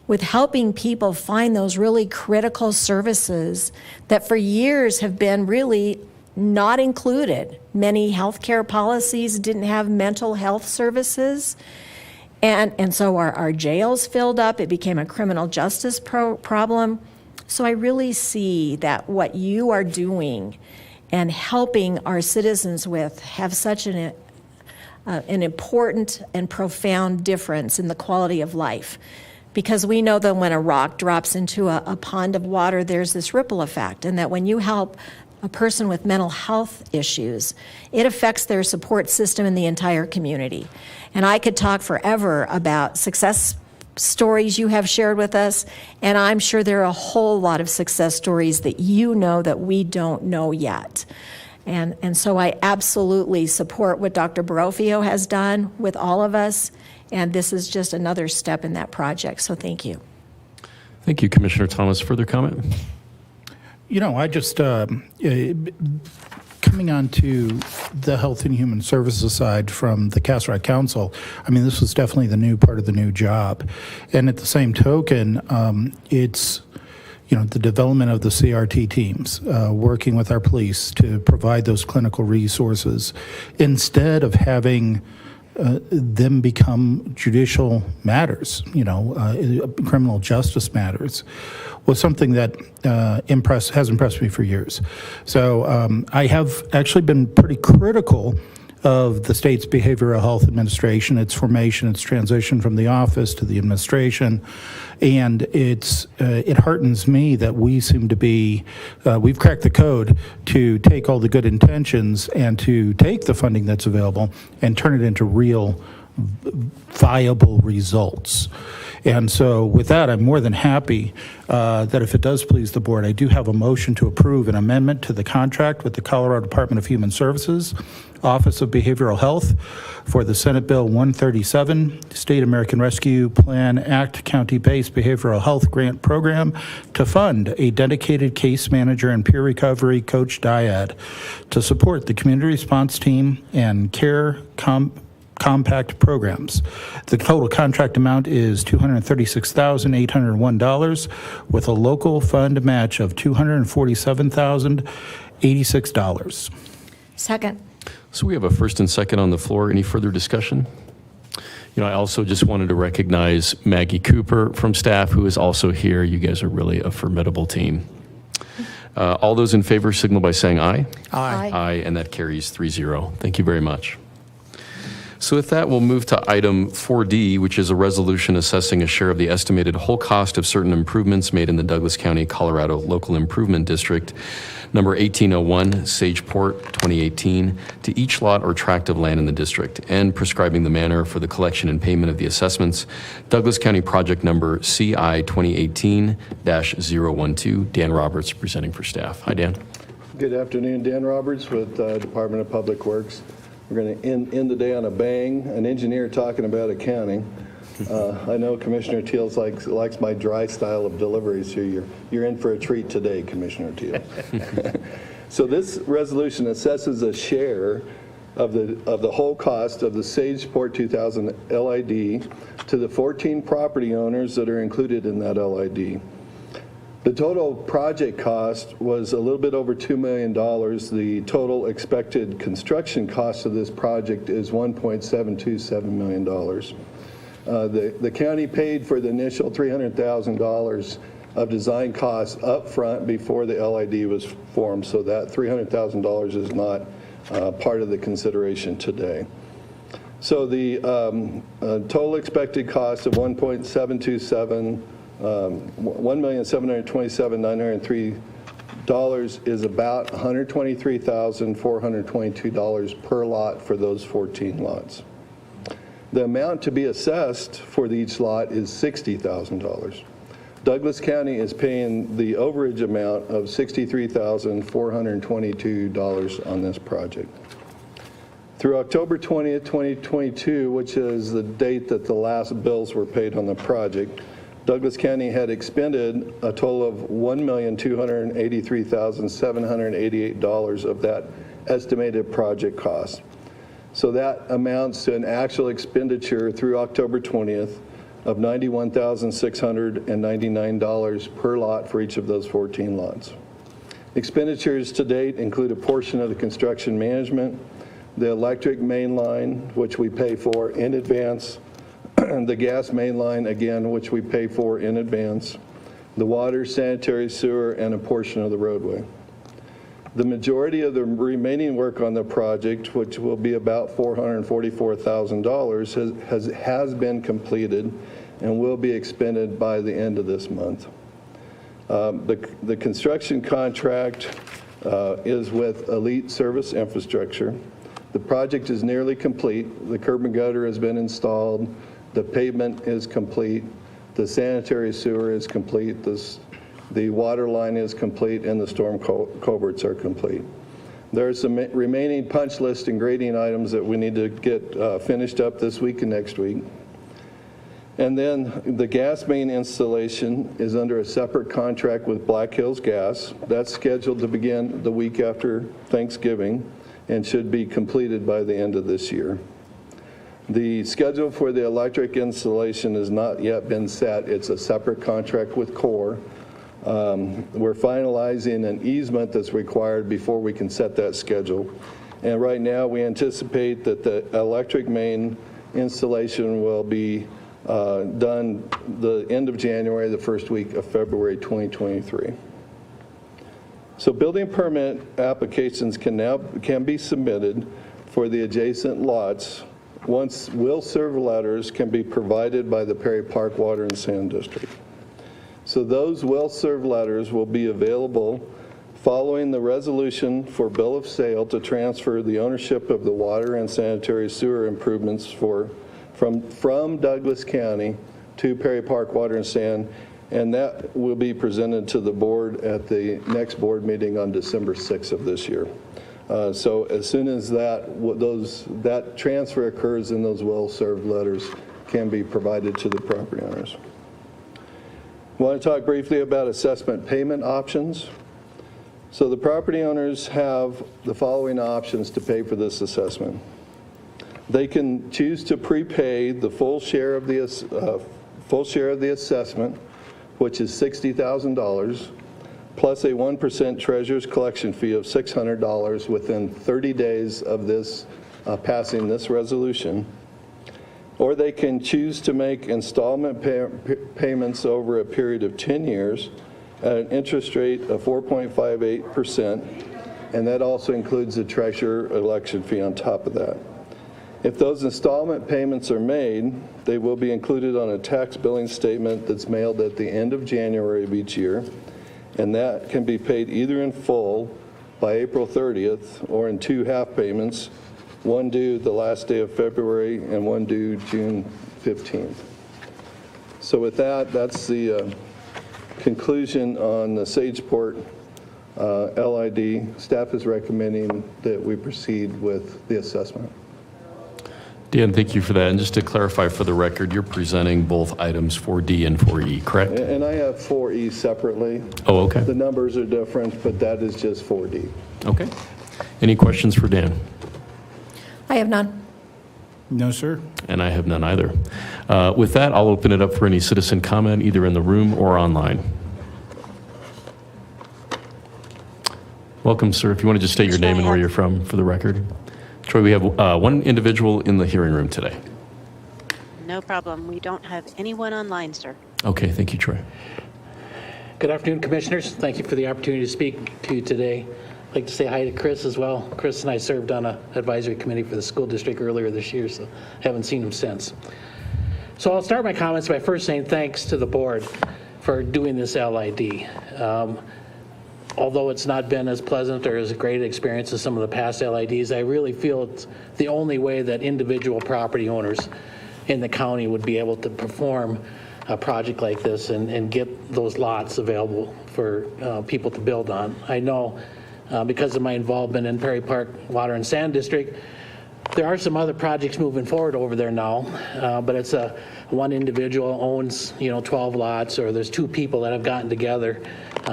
E: with helping people find those really critical services that for years have been really not included. Many healthcare policies didn't have mental health services. And so our jails filled up. It became a criminal justice problem. So I really see that what you are doing and helping our citizens with have such an important and profound difference in the quality of life. Because we know that when a rock drops into a pond of water, there's this ripple effect, and that when you help a person with mental health issues, it affects their support system in the entire community. And I could talk forever about success stories you have shared with us, and I'm sure there are a whole lot of success stories that you know that we don't know yet. And so I absolutely support what Dr. Barofio has done with all of us, and this is just another step in that project, so thank you.
B: Thank you, Commissioner Thomas. Further comment?
C: You know, I just, coming on to the Health and Human Services side from the Castle Rock Council, I mean, this was definitely the new part of the new job. And at the same token, it's, you know, the development of the CRT teams, working with our police to provide those clinical resources instead of having them become judicial matters, criminal justice matters, was something that has impressed me for years. So I have actually been pretty critical of the state's behavioral health administration, its formation, its transition from the office to the administration, and it heartens me that we seem to be, we've cracked the code to take all the good intentions and to take the funding that's available and turn it into real viable results. And so with that, I'm more than happy that if it does please the board, I do have a motion to approve an amendment to the contract with the Colorado Department of Human Services, Office of Behavioral Health for the Senate Bill 137, State American Rescue Plan Act County-Based Behavioral Health Grant Program to fund a dedicated case manager and peer recovery coach DIAD to support the community response team and CARE Compact programs. The total contract amount is $236,801 with a local fund match of $247,086.
E: Second.
B: So we have a first and second on the floor. Any further discussion? I also just wanted to recognize Maggie Cooper from staff, who is also here. You guys are really a formidable team. All those in favor signal by saying aye.
C: Aye.
B: Aye, and that carries 3-0. Thank you very much. So with that, we'll move to item 4D, which is a resolution assessing a share of the estimated whole cost of certain improvements made in the Douglas County, Colorado Local Improvement District, number 1801, Sageport, 2018, to each lot or tract of land in the district, and prescribing the manner for the collection and payment of the assessments. Douglas County project number CI 2018-012. Dan Roberts presenting for staff. Hi, Dan.
P: Good afternoon. Dan Roberts with Department of Public Works. We're going to end the day on a bang. An engineer talking about accounting. I know Commissioner Teal likes my dry style of delivery, so you're in for a treat today, Commissioner Teal. So this resolution assesses a share of the whole cost of the Sageport 2000 LID to the 14 property owners that are included in that LID. The total project cost was a little bit over $2 million. The total expected construction cost of this project is $1.727 million. The county paid for the initial $300,000 of design costs up front before the LID was formed, so that $300,000 is not part of the consideration today. So the total expected cost of $1,727,903 is about $123,422 per lot for those 14 lots. The amount to be assessed for each lot is $60,000. Douglas County is paying the overage amount of $63,422 on this project. Through October 20th, 2022, which is the date that the last bills were paid on the project, Douglas County had expended a total of $1,283,788 of that estimated project cost. So that amounts to an actual expenditure through October 20th of $91,699 per lot for each of those 14 lots. Expenditures to date include a portion of the construction management, the electric main line, which we pay for in advance, the gas main line, again, which we pay for in advance, the water, sanitary sewer, and a portion of the roadway. The majority of the remaining work on the project, which will be about $444,000, has been completed and will be expended by the end of this month. The construction contract is with Elite Service Infrastructure. The project is nearly complete. The curb and gutter has been installed. The pavement is complete. The sanitary sewer is complete. The water line is complete, and the storm culverts are complete. There are some remaining punch list and grading items that we need to get finished up this week and next week. And then the gas main installation is under a separate contract with Black Hills Gas. That's scheduled to begin the week after Thanksgiving and should be completed by the end of this year. The schedule for the electric installation has not yet been set. It's a separate contract with Core. We're finalizing an easement that's required before we can set that schedule. And right now we anticipate that the electric main installation will be done the end of January, the first week of February 2023. So building permit applications can be submitted for the adjacent lots once will serve letters can be provided by the Perry Park Water and Sand District. So those will serve letters will be available following the resolution for bill of sale to transfer the ownership of the water and sanitary sewer improvements from Douglas County to Perry Park Water and Sand, and that will be presented to the board at the next board meeting on December 6th of this year. So as soon as that transfer occurs, then those well-served letters can be provided to the property owners. I want to talk briefly about assessment payment options. So the property owners have the following options to pay for this assessment. They can choose to prepay the full share of the assessment, which is $60,000, plus a 1% treasurer's collection fee of $600 within 30 days of this passing this resolution. Or they can choose to make installment payments over a period of 10 years at an interest rate of 4.58%, and that also includes the treasurer election fee on top of that. If those installment payments are made, they will be included on a tax billing statement that's mailed at the end of January of each year, and that can be paid either in full by April 30th or in two half payments, one due the last day of February and one due June 15th. So with that, that's the conclusion on the Sageport LID. Staff is recommending that we proceed with the assessment.
B: Dan, thank you for that. And just to clarify for the record, you're presenting both items 4D and 4E, correct?
P: And I have 4E separately.
B: Oh, okay.
P: The numbers are different, but that is just 4D.
B: Okay. Any questions for Dan?
E: I have none.
C: No, sir.
B: And I have none either. With that, I'll open it up for any citizen comment, either in the room or online. Welcome, sir. If you want to just state your name and where you're from for the record. Troy, we have one individual in the hearing room today.
A: No problem. We don't have anyone online, sir.
B: Okay, thank you, Troy.
Q: Good afternoon, Commissioners. Thank you for the opportunity to speak to you today. I'd like to say hi to Chris as well. Chris and I served on an advisory committee for the school district earlier this year, so haven't seen him since. So I'll start my comments by first saying thanks to the board for doing this LID. Although it's not been as pleasant or as great an experience as some of the past LIDs, I really feel it's the only way that individual property owners in the county would be able to perform a project like this and get those lots available for people to build on. I know because of my involvement in Perry Park Water and Sand District, there are some other projects moving forward over there now, but it's one individual owns 12 lots, or there's two people that have gotten together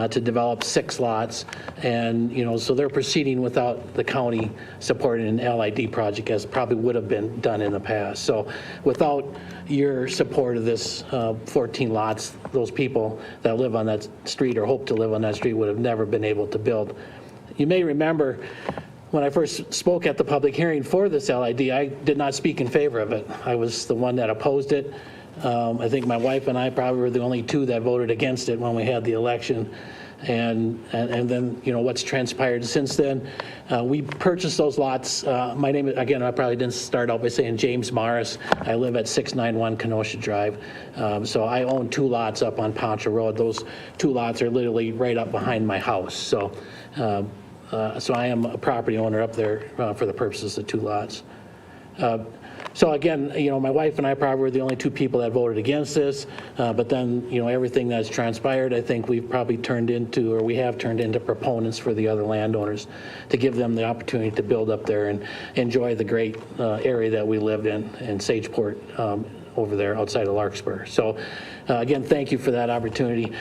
Q: to develop 6 lots, and so they're proceeding without the county supporting an LID project as probably would have been done in the past. So without your support of this 14 lots, those people that live on that street or hope to live on that street would have never been able to build. You may remember when I first spoke at the public hearing for this LID, I did not speak in favor of it. I was the one that opposed it. I think my wife and I probably were the only two that voted against it when we had the election. And then, what's transpired since then. We purchased those lots. My name, again, I probably didn't start out by saying James Morris. I live at 691 Kenosha Drive. So I own 2 lots up on Poncha Road. Those 2 lots are literally right up behind my house. So I am a property owner up there for the purposes of 2 lots. So again, my wife and I probably were the only 2 people that voted against this, but then, everything that's transpired, I think we've probably turned into, or we have turned into proponents for the other landowners to give them the opportunity to build up there and enjoy the great area that we live in Sageport over there outside of Larkspur. So again, thank you for that opportunity.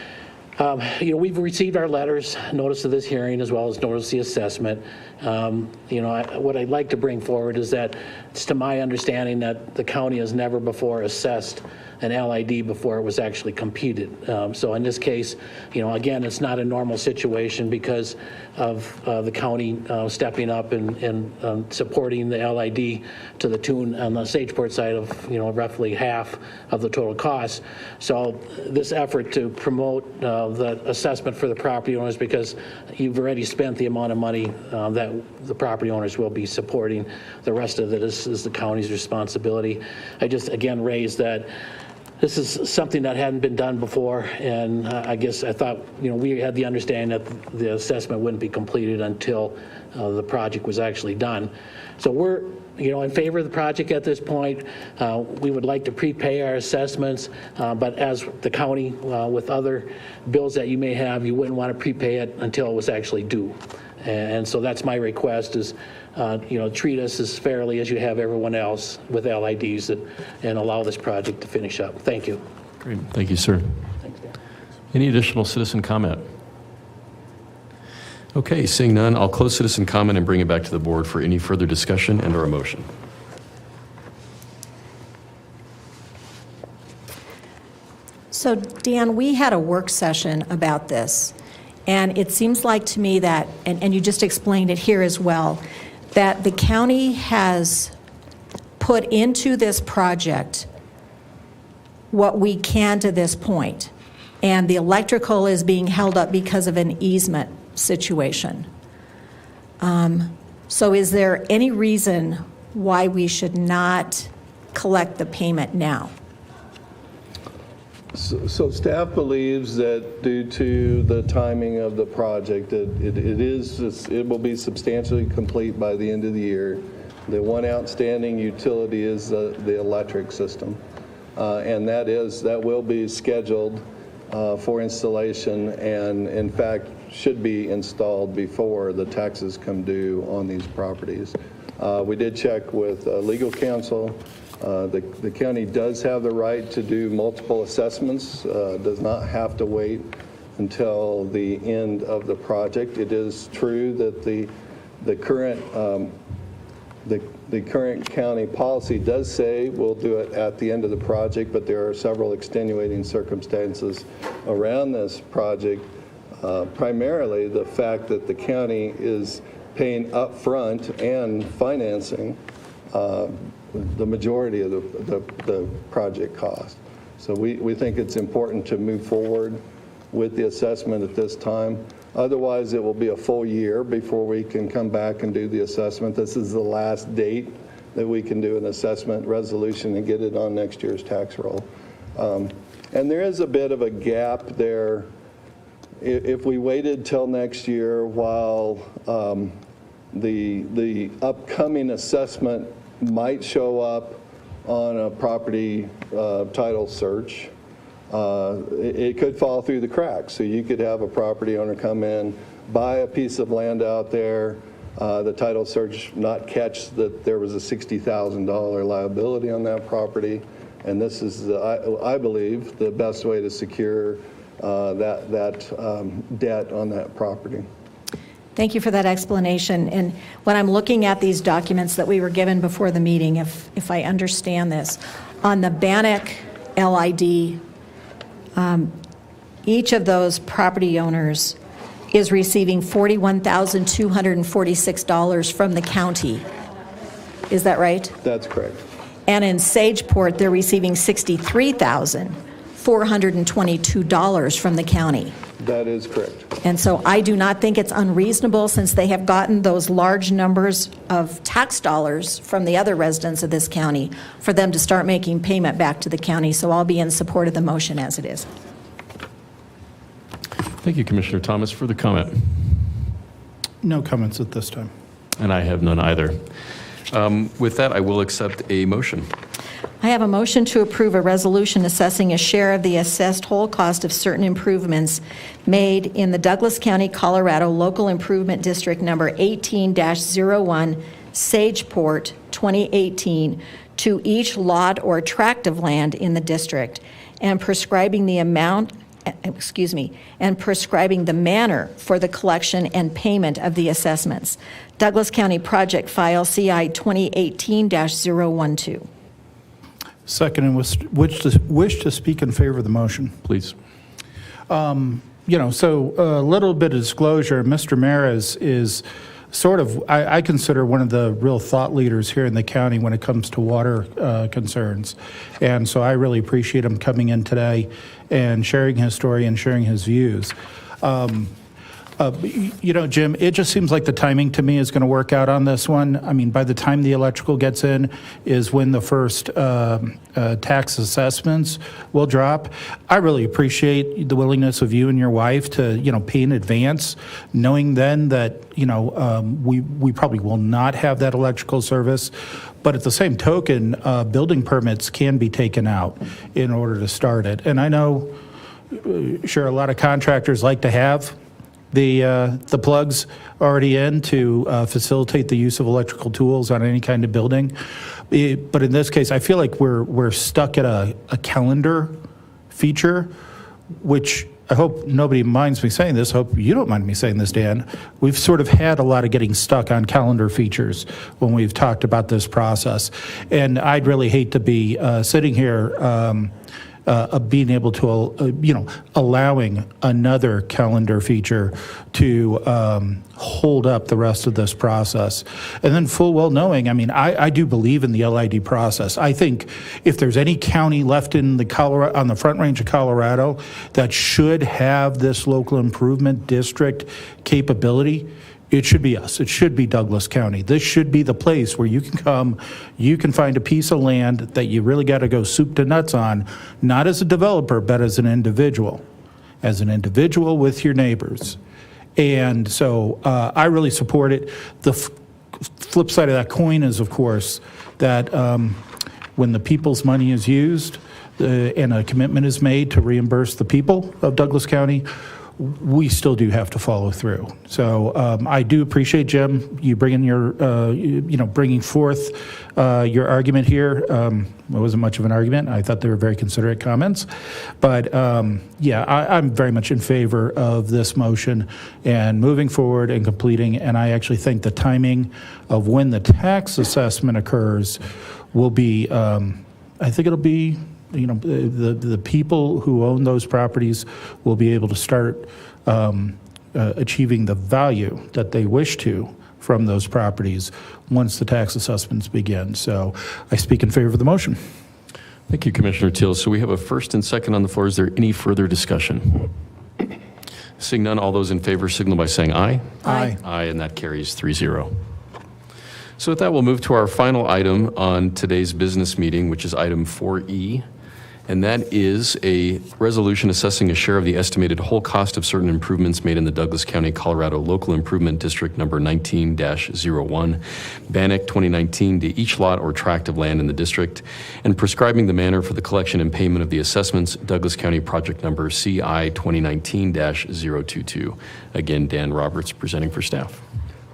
Q: We've received our letters, notice of this hearing, as well as notice of the assessment. What I'd like to bring forward is that it's to my understanding that the county has never before assessed an LID before it was actually computed. So in this case, again, it's not a normal situation because of the county stepping up and supporting the LID to the tune on the Sageport side of roughly half of the total cost. So this effort to promote the assessment for the property owners, because you've already spent the amount of money that the property owners will be supporting. The rest of it is the county's responsibility. I just again raise that this is something that hadn't been done before, and I guess I thought, we had the understanding that the assessment wouldn't be completed until the project was actually done. So we're, in favor of the project at this point. We would like to prepay our assessments, but as the county, with other bills that you may have, you wouldn't want to prepay it until it was actually due. And so that's my request is, treat us as fairly as you have everyone else with LIDs and allow this project to finish up. Thank you.
B: Great. Thank you, sir.
Q: Thanks, Dan.
B: Any additional citizen comment? Okay, seeing none, I'll close citizen comment and bring it back to the board for any further discussion and or a motion.
E: So Dan, we had a work session about this, and it seems like to me that, and you just explained it here as well, that the county has put into this project what we can to this point, and the electrical is being held up because of an easement situation. So is there any reason why we should not collect the payment now?
P: So staff believes that due to the timing of the project, it will be substantially complete by the end of the year. The one outstanding utility is the electric system, and that will be scheduled for installation, and in fact should be installed before the taxes come due on these properties. We did check with legal counsel. The county does have the right to do multiple assessments, does not have to wait until the end of the project. It is true that the current county policy does say we'll do it at the end of the project, but there are several extenuating circumstances around this project primarily the fact that the county is paying upfront and financing the majority of the project cost. So we think it's important to move forward with the assessment at this time. Otherwise, it will be a full year before we can come back and do the assessment. This is the last date that we can do an assessment resolution and get it on next year's tax roll. And there is a bit of a gap there. If we waited till next year while the upcoming assessment might show up on a property title search, it could fall through the cracks. So you could have a property owner come in, buy a piece of land out there, the title search not catch that there was a $60,000 liability on that property. And this is, I believe, the best way to secure that debt on that property.
E: Thank you for that explanation. And when I'm looking at these documents that we were given before the meeting, if I understand this, on the Bannock LID, each of those property owners is receiving $41,246 from the county. Is that right?
P: That's correct.
E: And in Sageport, they're receiving $63,422 from the county.
P: That is correct.
E: And so I do not think it's unreasonable, since they have gotten those large numbers of tax dollars from the other residents of this county, for them to start making payment back to the county. So I'll be in support of the motion as it is.
B: Thank you, Commissioner Thomas, for the comment.
C: No comments at this time.
B: And I have none either. With that, I will accept a motion.
E: I have a motion to approve a resolution assessing a share of the assessed whole cost of certain improvements made in the Douglas County, Colorado Local Improvement District Number 18-01, Sageport, 2018, to each lot or tract of land in the district, and prescribing the amount, and prescribing the manner for the collection and payment of the assessments. Douglas County Project File CI 2018-012.
C: Second, and wish to speak in favor of the motion.
B: Please.
C: So a little bit of disclosure, Mr. Maris is sort of, I consider one of the real thought leaders here in the county when it comes to water concerns. And so I really appreciate him coming in today and sharing his story and sharing his views. Jim, it just seems like the timing to me is going to work out on this one. I mean, by the time the electrical gets in is when the first tax assessments will drop. I really appreciate the willingness of you and your wife to, pay in advance, knowing then that, we probably will not have that electrical service. But at the same token, building permits can be taken out in order to start it. And I know, sure, a lot of contractors like to have the plugs already in to facilitate the use of electrical tools on any kind of building. But in this case, I feel like we're stuck at a calendar feature, which I hope nobody minds me saying this. I hope you don't mind me saying this, Dan. We've sort of had a lot of getting stuck on calendar features when we've talked about this process. And I'd really hate to be sitting here being able to, allowing another calendar feature to hold up the rest of this process. And then full well knowing, I do believe in the LID process. I think if there's any county left in on the Front Range of Colorado that should have this local improvement district capability, it should be us. It should be Douglas County. This should be the place where you can come, you can find a piece of land that you really got to go soup to nuts on, not as a developer, but as an individual with your neighbors. And so I really support it. The flip side of that coin is, of course, that when the people's money is used and a commitment is made to reimburse the people of Douglas County, we still do have to follow through. So I do appreciate, Jim, you bringing bringing forth your argument here. It wasn't much of an argument. I thought they were very considerate comments. But I'm very much in favor of this motion and moving forward and completing. And I actually think the timing of when the tax assessment occurs will be, I think it'll be the people who own those properties will be able to start achieving the value that they wish to from those properties once the tax assessments begin. So I speak in favor of the motion.
B: Thank you, Commissioner Teal. So we have a first and second on the floor. Is there any further discussion? Seeing none, all those in favor signal by saying aye.
C: Aye.
B: Aye, and that carries 3-0. So with that, we'll move to our final item on today's business meeting, which is item 4E. And that is a resolution assessing a share of the estimated whole cost of certain improvements made in the Douglas County, Colorado Local Improvement District number 19-01, Bannock 2019, to each lot or tract of land in the district, and prescribing the manner for the collection and payment of the assessments, Douglas County project number CI 2019-022. Again, Dan Roberts presenting for staff.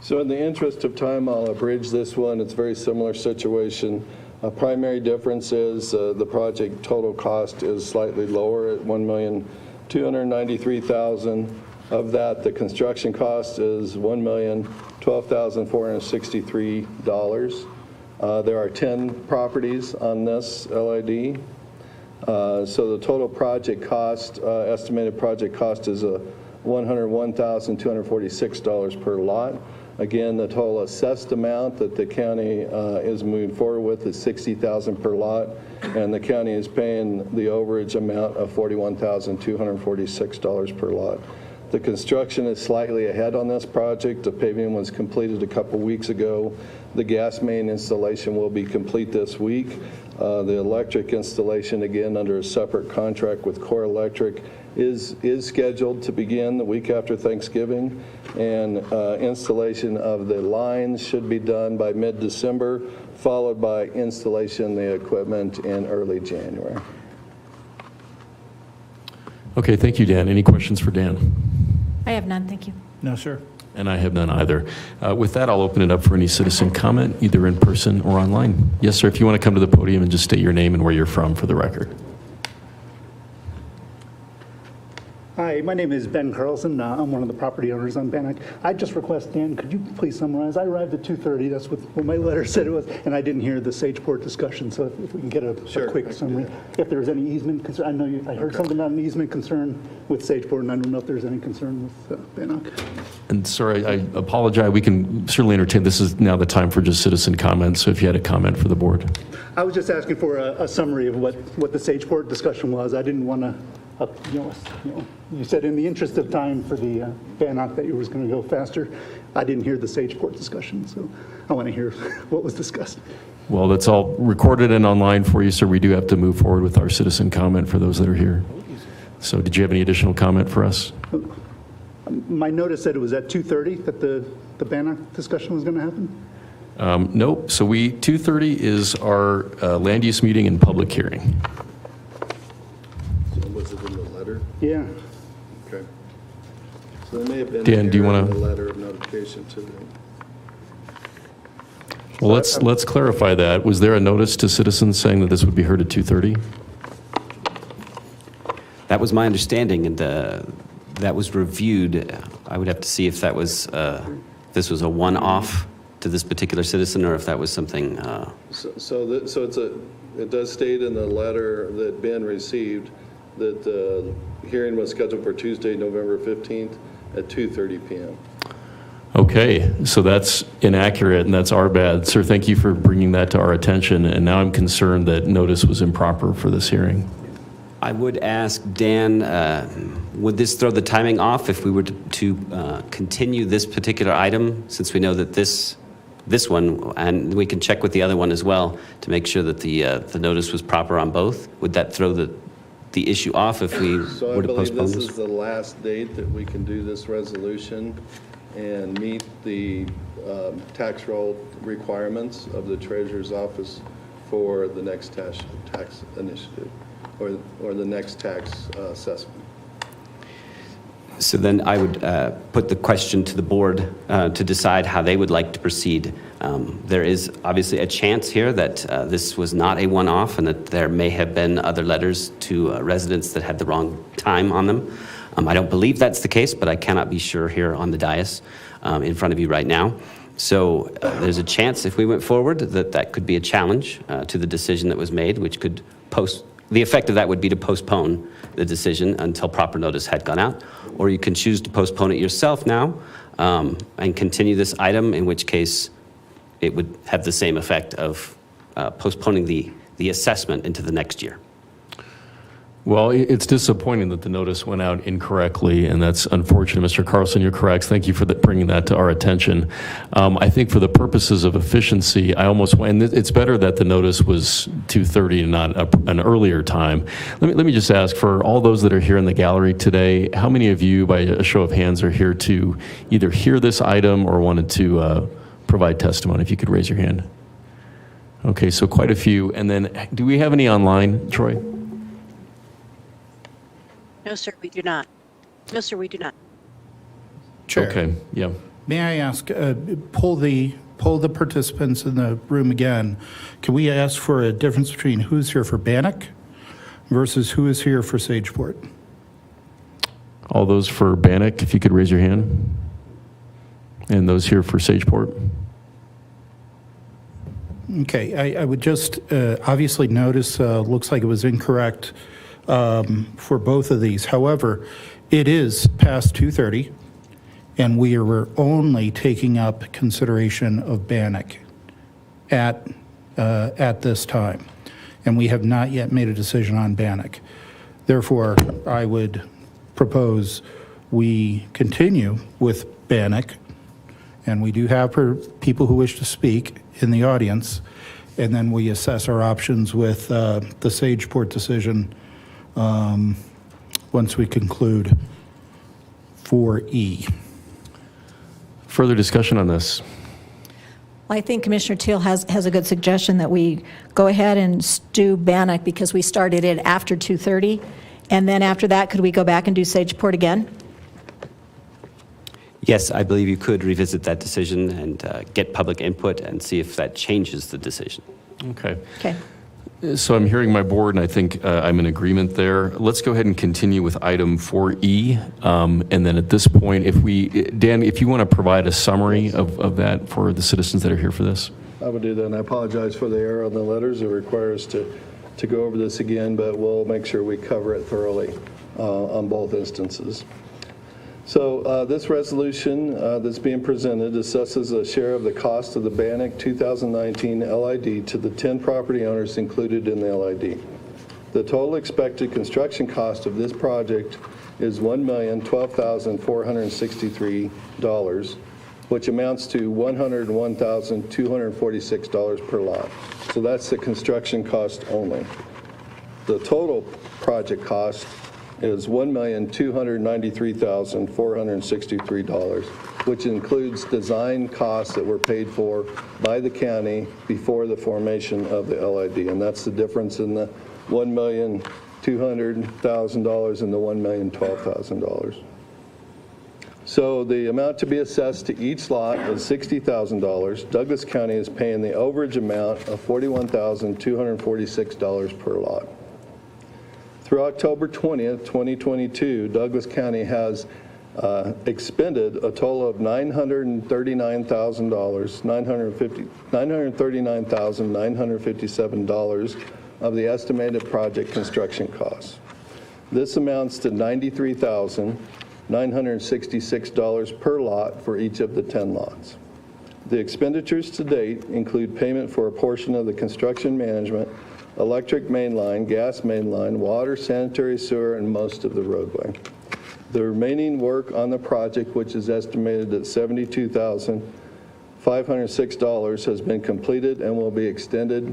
P: So in the interest of time, I'll abridge this one. It's a very similar situation. A primary difference is the project total cost is slightly lower at $1,293,000. Of that, the construction cost is $1,012,463. There are 10 properties on this LID. So the total project cost, estimated project cost is $101,246 per lot. Again, the total assessed amount that the county is moving forward with is $60,000 per lot, and the county is paying the overage amount of $41,246 per lot. The construction is slightly ahead on this project. The paving was completed a couple weeks ago. The gas main installation will be complete this week. The electric installation, again, under a separate contract with Core Electric, is scheduled to begin the week after Thanksgiving, and installation of the lines should be done by mid-December, followed by installation of the equipment in early January.
B: Okay, thank you, Dan. Any questions for Dan?
E: I have none, thank you.
C: No, sir.
B: And I have none either. With that, I'll open it up for any citizen comment, either in person or online. Yes, sir, if you want to come to the podium and just state your name and where you're from for the record.
R: Hi, my name is Ben Carlson. I'm one of the property owners on Bannock. I just request, Dan, could you please summarize? I arrived at 2:30. That's what my letter said it was, and I didn't hear the Sageport discussion. So if we can get a quick summary. If there's any easement concern, I know I heard something about an easement concern with Sageport, and I don't know if there's any concern with Bannock.
B: And sorry, I apologize. We can certainly entertain. This is now the time for just citizen comments. So if you had a comment for the board.
R: I was just asking for a summary of what the Sageport discussion was. I didn't want to. You said in the interest of time for the Bannock that you was going to go faster. I didn't hear the Sageport discussion, so I want to hear what was discussed.
B: Well, that's all recorded and online for you, sir. We do have to move forward with our citizen comment for those that are here. So did you have any additional comment for us?
R: My notice said it was at 2:30 that the Bannock discussion was going to happen?
B: Nope. So 2:30 is our land use meeting and public hearing.
P: Was it in the letter?
R: Yeah.
P: Okay. So there may have been
B: Dan, do you want
P: a
B: to?
P: letter of notification to them.
B: Well, let's clarify that. Was there a notice to citizens saying that this would be heard at 2:30?
D: That was my understanding, and that was reviewed. I would have to see if that was this was a one-off to this particular citizen, or if that was something.
P: It does state in the letter that Ben received that the hearing was scheduled for Tuesday, November 15th at 2:30 p.m.
B: Okay, so that's inaccurate, and that's our bad. Sir, thank you for bringing that to our attention, and now I'm concerned that notice was improper for this hearing.
D: I would ask Dan, would this throw the timing off if we were to continue this particular item, since we know that this one, and we can check with the other one as well to make sure that the notice was proper on both? Would that throw the issue off if we
P: So I
D: were to
P: believe
D: postpone
P: this
D: this?
P: is the last date that we can do this resolution and meet the tax roll requirements of the Treasurer's Office for the next tax initiative or the next tax assessment.
D: So then I would put the question to the board to decide how they would like to proceed. There is obviously a chance here that this was not a one-off and that there may have been other letters to residents that had the wrong time on them. I don't believe that's the case, but I cannot be sure here on the dais in front of you right now. So there's a chance if we went forward that could be a challenge to the decision that was made, which could the effect of that would be to postpone the decision until proper notice had gone out, or you can choose to postpone it yourself now and continue this item, in which case it would have the same effect of postponing the assessment into the next year.
B: Well, it's disappointing that the notice went out incorrectly, and that's unfortunate. Mr. Carlson, you're correct. Thank you for bringing that to our attention. I think for the purposes of efficiency, and it's better that the notice was 2:30 and not an earlier time. Let me just ask, for all those that are here in the gallery today, how many of you, by a show of hands, are here to either hear this item or wanted to provide testimony? If you could raise your hand. Okay, so quite a few. And then, do we have any online, Troy?
A: No, sir, we do not. No, sir, we do not.
C: Chair.
B: Okay, yeah.
C: May I ask, poll the participants in the room again. Can we ask for a difference between who's here for Bannock versus who is here for Sageport?
B: All those for Bannock, if you could raise your hand. And those here for Sageport.
C: Okay, I would just obviously notice, looks like it was incorrect for both of these. However, it is past 2:30, and we are only taking up consideration of Bannock at this time, and we have not yet made a decision on Bannock. Therefore, I would propose we continue with Bannock, and we do have people who wish to speak in the audience, and then we assess our options with the Sageport decision once we conclude 4E.
B: Further discussion on this?
E: Well, I think Commissioner Teal has a good suggestion that we go ahead and do Bannock because we started it after 2:30. And then after that, could we go back and do Sageport again?
D: Yes, I believe you could revisit that decision and get public input and see if that changes the decision.
B: Okay.
E: Okay.
B: So I'm hearing my board, and I think I'm in agreement there. Let's go ahead and continue with item 4E. And then at this point, Dan, if you want to provide a summary of that for the citizens that are here for this.
P: I would do that, and I apologize for the error on the letters. It requires to go over this again, but we'll make sure we cover it thoroughly on both instances. So this resolution that's being presented assesses a share of the cost of the Bannock 2019 LID to the 10 property owners included in the LID. The total expected construction cost of this project is $1,012,463, which amounts to $101,246 per lot. So that's the construction cost only. The total project cost is $1,293,463, which includes design costs that were paid for by the county before the formation of the LID, and that's the difference in the $1,200,000 and the $1,012,000. So the amount to be assessed to each lot is $60,000. Douglas County is paying the overage amount of $41,246 per lot. Through October 20th, 2022, Douglas County has expended a total of $939,957 of the estimated project construction costs. This amounts to $93,966 per lot for each of the 10 lots. The expenditures to date include payment for a portion of the construction management, electric main line, gas main line, water, sanitary sewer, and most of the roadway. The remaining work on the project, which is estimated at $72,506, has been completed and will be expended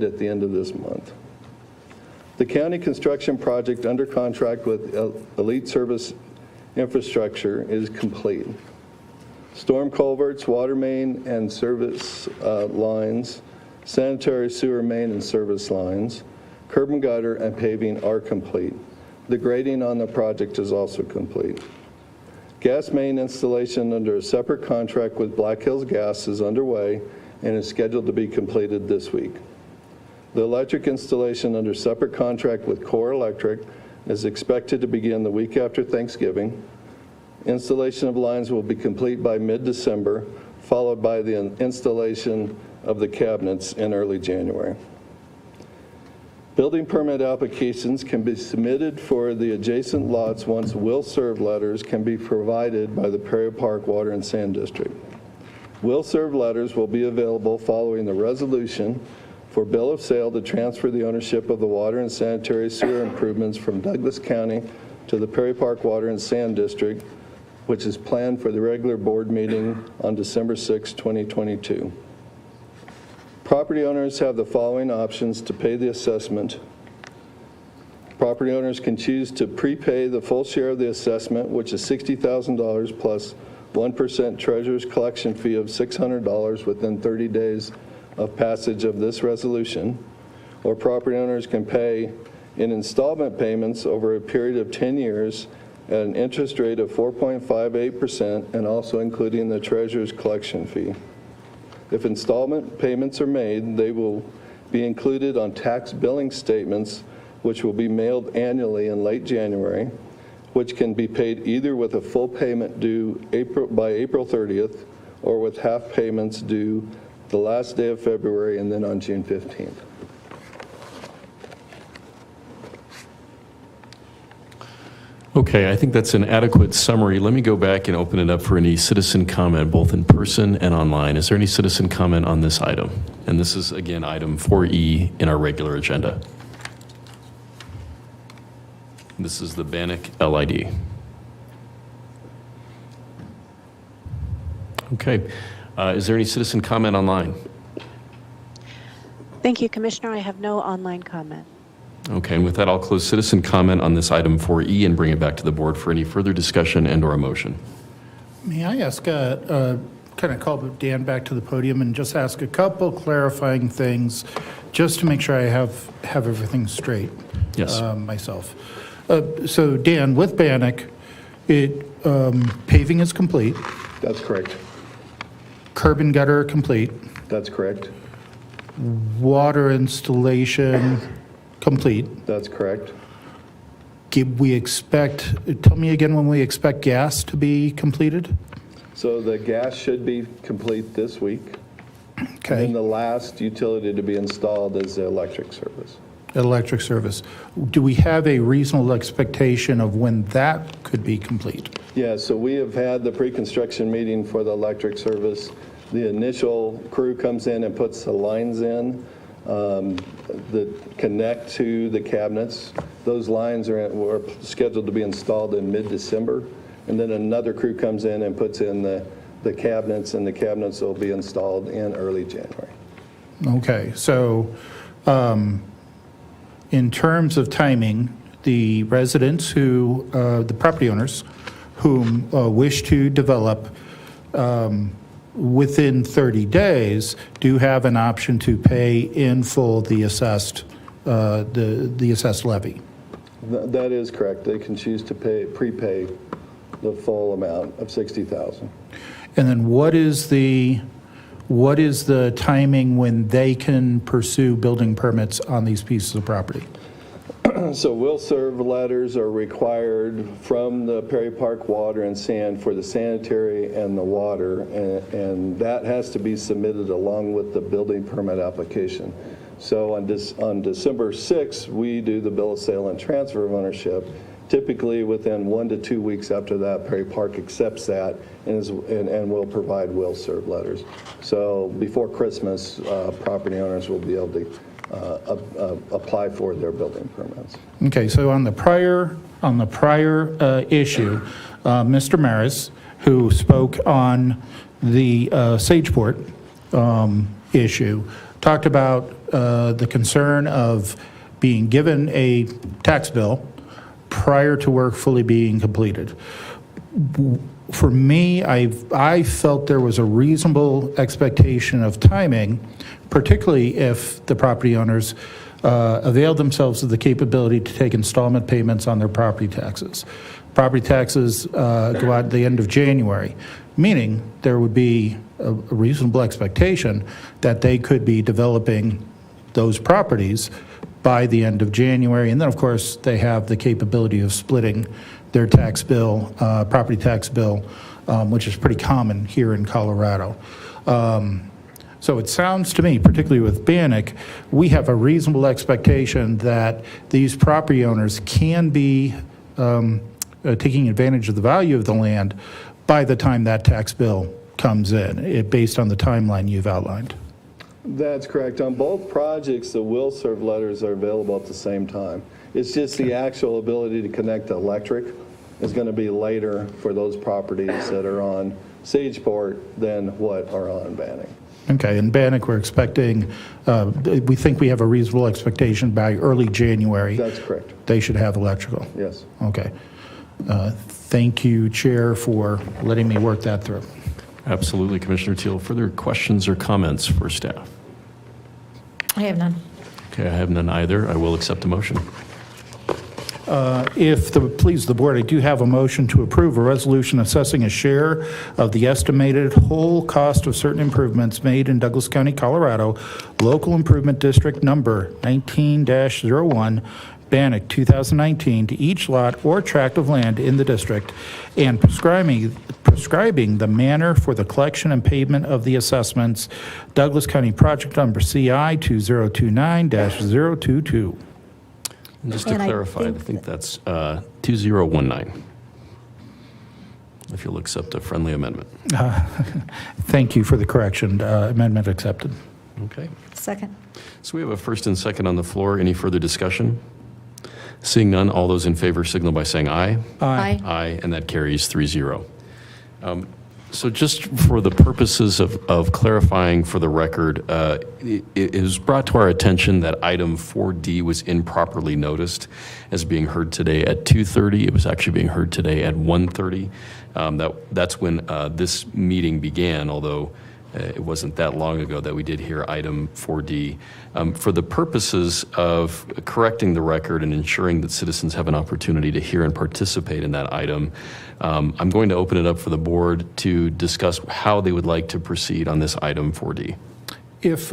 P: at the end of this month. The county construction project under contract with Elite Service Infrastructure is complete. Storm culverts, water main and service lines, sanitary sewer main and service lines, curb and gutter, and paving are complete. The grading on the project is also complete. Gas main installation under a separate contract with Black Hills Gas is underway and is scheduled to be completed this week. The electric installation under separate contract with Core Electric is expected to begin the week after Thanksgiving. Installation of lines will be complete by mid-December, followed by the installation of the cabinets in early January. Building permit applications can be submitted for the adjacent lots once will-serve letters can be provided by the Prairie Park Water and Sand District. Will-serve letters will be available following the resolution for bill of sale to transfer the ownership of the water and sanitary sewer improvements from Douglas County to the Prairie Park Water and Sand District, which is planned for the regular board meeting on December 6, 2022. Property owners have the following options to pay the assessment. Property owners can choose to prepay the full share of the assessment, which is $60,000 plus 1% treasurer's collection fee of $600 within 30 days of passage of this resolution, or property owners can pay in installment payments over a period of 10 years at an interest rate of 4.58% and also including the treasurer's collection fee. If installment payments are made, they will be included on tax billing statements, which will be mailed annually in late January, which can be paid either with a full payment due by April 30th or with half payments due the last day of February and then on June 15th.
B: Okay, I think that's an adequate summary. Let me go back and open it up for any citizen comment, both in person and online. Is there any citizen comment on this item? And this is, again, item 4E in our regular agenda. This is the Bannock LID. Okay. Is there any citizen comment online?
A: Thank you, Commissioner. I have no online comment.
B: Okay, and with that, I'll close citizen comment on this item 4E and bring it back to the board for any further discussion and/or a motion.
C: May I ask, kind of call Dan back to the podium and just ask a couple clarifying things, just to make sure I have everything straight.
B: Yes.
C: Myself. So Dan, with Bannock, paving is complete.
P: That's correct.
C: Curb and gutter complete.
P: That's correct.
C: Water installation complete.
P: That's correct.
C: We expect, tell me again when we expect gas to be completed?
P: So the gas should be complete this week.
C: Okay.
P: And the last utility to be installed is the electric service.
C: Electric service. Do we have a reasonable expectation of when that could be complete?
P: Yeah, so we have had the pre-construction meeting for the electric service. The initial crew comes in and puts the lines in that connect to the cabinets. Those lines were scheduled to be installed in mid-December, and then another crew comes in and puts in the cabinets, and the cabinets will be installed in early January.
C: Okay, so in terms of timing, the residents who, the property owners whom wish to develop within 30 days do have an option to pay in full the assessed the assessed levy.
P: That is correct. They can choose to prepay the full amount of $60,000.
C: And then what is the timing when they can pursue building permits on these pieces of property?
P: So will-serve letters are required from the Prairie Park Water and Sand for the sanitary and the water, and that has to be submitted along with the building permit application. So on December 6th, we do the bill of sale and transfer of ownership. Typically within 1 to 2 weeks after that, Prairie Park accepts that and will provide will-serve letters. So before Christmas, property owners will be able to apply for their building permits.
C: Okay, so on the prior issue, Mr. Maris, who spoke on the Sageport issue, talked about the concern of being given a tax bill prior to work fully being completed. For me, I felt there was a reasonable expectation of timing, particularly if the property owners availed themselves of the capability to take installment payments on their property taxes. Property taxes go out at the end of January, meaning there would be a reasonable expectation that they could be developing those properties by the end of January. And then, of course, they have the capability of splitting their tax bill, property tax bill, which is pretty common here in Colorado. So it sounds to me, particularly with Bannock, we have a reasonable expectation that these property owners can be taking advantage of the value of the land by the time that tax bill comes in, based on the timeline you've outlined.
P: That's correct. On both projects, the will serve letters are available at the same time. It's just the actual ability to connect to electric is going to be later for those properties that are on Sageport than what are on Bannock.
C: Okay, in Bannock, we're expecting, we think we have a reasonable expectation by early January.
P: That's correct.
C: They should have electrical.
P: Yes.
C: Okay. Thank you, Chair, for letting me work that through.
B: Absolutely, Commissioner Teal. Further questions or comments for staff?
E: I have none.
B: Okay, I have none either. I will accept the motion.
C: If the please the board, I do have a motion to approve a resolution assessing a share of the estimated whole cost of certain improvements made in Douglas County, Colorado, Local Improvement District Number 19-01, Bannock, 2019, to each lot or tract of land in the district, and prescribing the manner for the collection and payment of the assessments, Douglas County Project Number CI 2029-022.
B: And just to
E: And I
B: clarify, I think that's 2019. If you'll accept a friendly amendment.
C: Thank you for the correction. Amendment accepted.
B: Okay.
E: Second.
B: So we have a first and second on the floor. Any further discussion? Seeing none, all those in favor signal by saying aye.
E: Aye.
B: Aye, and that carries 3-0. So just for the purposes of clarifying for the record, it was brought to our attention that item 4D was improperly noticed as being heard today at 2:30. It was actually being heard today at 1:30. That's when this meeting began, although it wasn't that long ago that we did hear item 4D. For the purposes of correcting the record and ensuring that citizens have an opportunity to hear and participate in that item, I'm going to open it up for the board to discuss how they would like to proceed on this item 4D.
C: If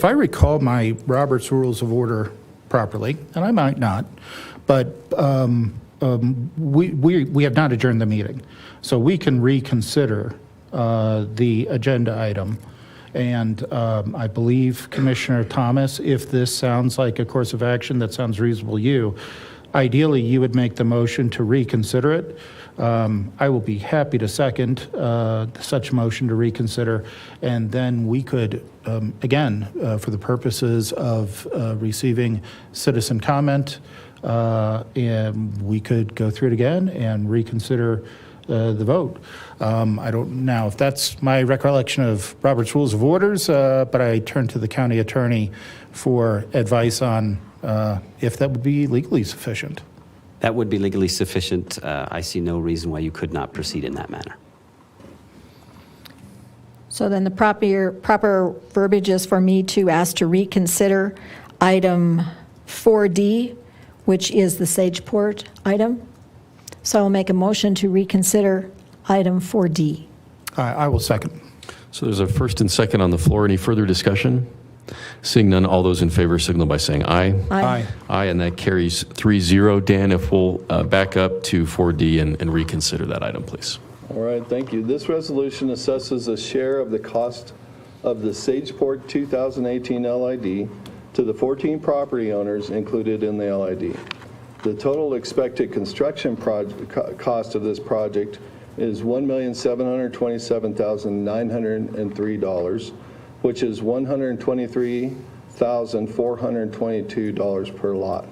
C: I recall my Robert's Rules of Order properly, and I might not, but we have not adjourned the meeting, so we can reconsider the agenda item. And I believe, Commissioner Thomas, if this sounds like a course of action that sounds reasonable to you, ideally you would make the motion to reconsider it. I will be happy to second such a motion to reconsider, and then we could, again, for the purposes of receiving citizen comment, and we could go through it again and reconsider the vote. I don't know if that's my recollection of Robert's Rules of Orders, but I turn to the county attorney for advice on if that would be legally sufficient.
D: That would be legally sufficient. I see no reason why you could not proceed in that manner.
E: So then the proper verbiage is for me to ask to reconsider item 4D, which is the Sageport item. So I'll make a motion to reconsider item 4D.
C: I will second.
B: So there's a first and second on the floor. Any further discussion? Seeing none, all those in favor signal by saying aye.
E: Aye.
B: Aye, and that carries 3-0. Dan, if we'll back up to 4D and reconsider that item, please.
P: All right, thank you. This resolution assesses a share of the cost of the Sageport 2018 LID to the 14 property owners included in the LID. The total expected construction cost of this project is $1,727,903, which is $123,422 per lot.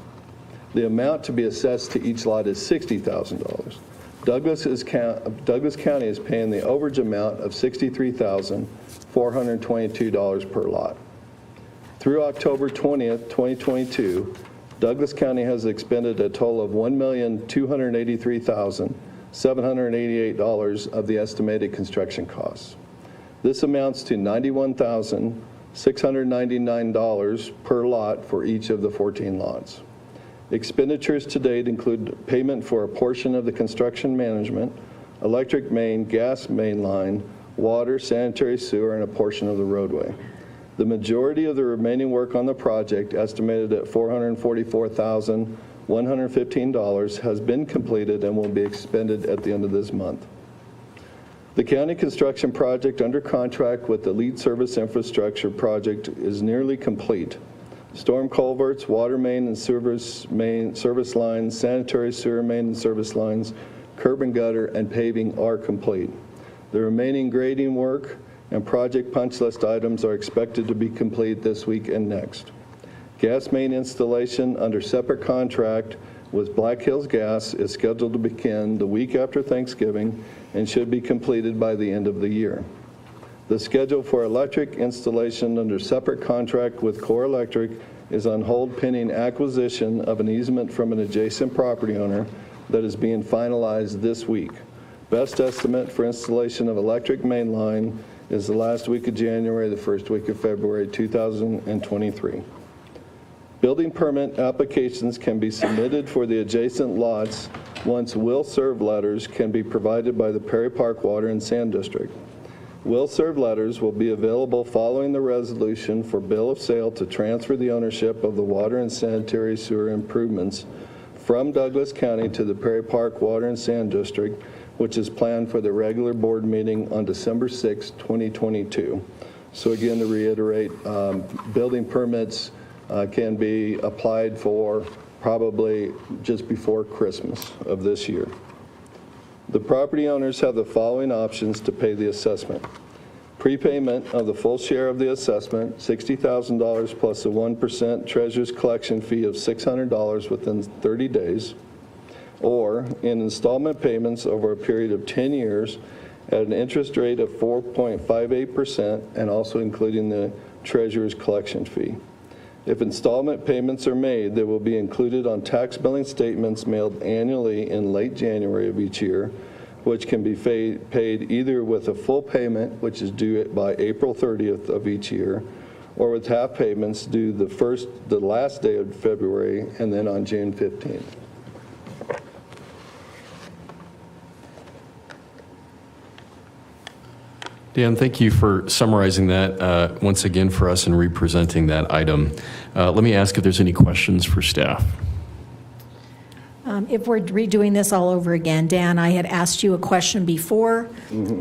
P: The amount to be assessed to each lot is $60,000. Douglas County is paying the overage amount of $63,422 per lot. Through October 20th, 2022, Douglas County has expended a total of $1,283,788 of the estimated construction costs. This amounts to $91,699 per lot for each of the 14 lots. Expenditures to date include payment for a portion of the construction management, electric main, gas main line, water, sanitary sewer, and a portion of the roadway. The majority of the remaining work on the project, estimated at $444,115, has been completed and will be expended at the end of this month. The county construction project under contract with the lead service infrastructure project is nearly complete. Storm culverts, water main and service lines, sanitary sewer main and service lines, curb and gutter, and paving are complete. The remaining grading work and project punch list items are expected to be complete this week and next. Gas main installation under separate contract with Black Hills Gas is scheduled to begin the week after Thanksgiving and should be completed by the end of the year. The schedule for electric installation under separate contract with Core Electric is on hold pending acquisition of an easement from an adjacent property owner that is being finalized this week. Best estimate for installation of electric main line is the last week of January, the first week of February 2023. Building permit applications can be submitted for the adjacent lots once will serve letters can be provided by the Perry Park Water and Sand District. Will serve letters will be available following the resolution for bill of sale to transfer the ownership of the water and sanitary sewer improvements from Douglas County to the Perry Park Water and Sand District, which is planned for the regular board meeting on December 6, 2022. So again, to reiterate, building permits can be applied for probably just before Christmas of this year. The property owners have the following options to pay the assessment. Prepayment of the full share of the assessment, $60,000 plus a 1% treasurer's collection fee of $600 within 30 days, or in installment payments over a period of 10 years at an interest rate of 4.58% and also including the treasurer's collection fee. If installment payments are made, they will be included on tax billing statements mailed annually in late January of each year, which can be paid either with a full payment, which is due by April 30th of each year, or with half payments due the last day of February and then on June 15th.
B: Dan, thank you for summarizing that once again for us and representing that item. Let me ask if there's any questions for staff.
E: If we're redoing this all over again, Dan, I had asked you a question before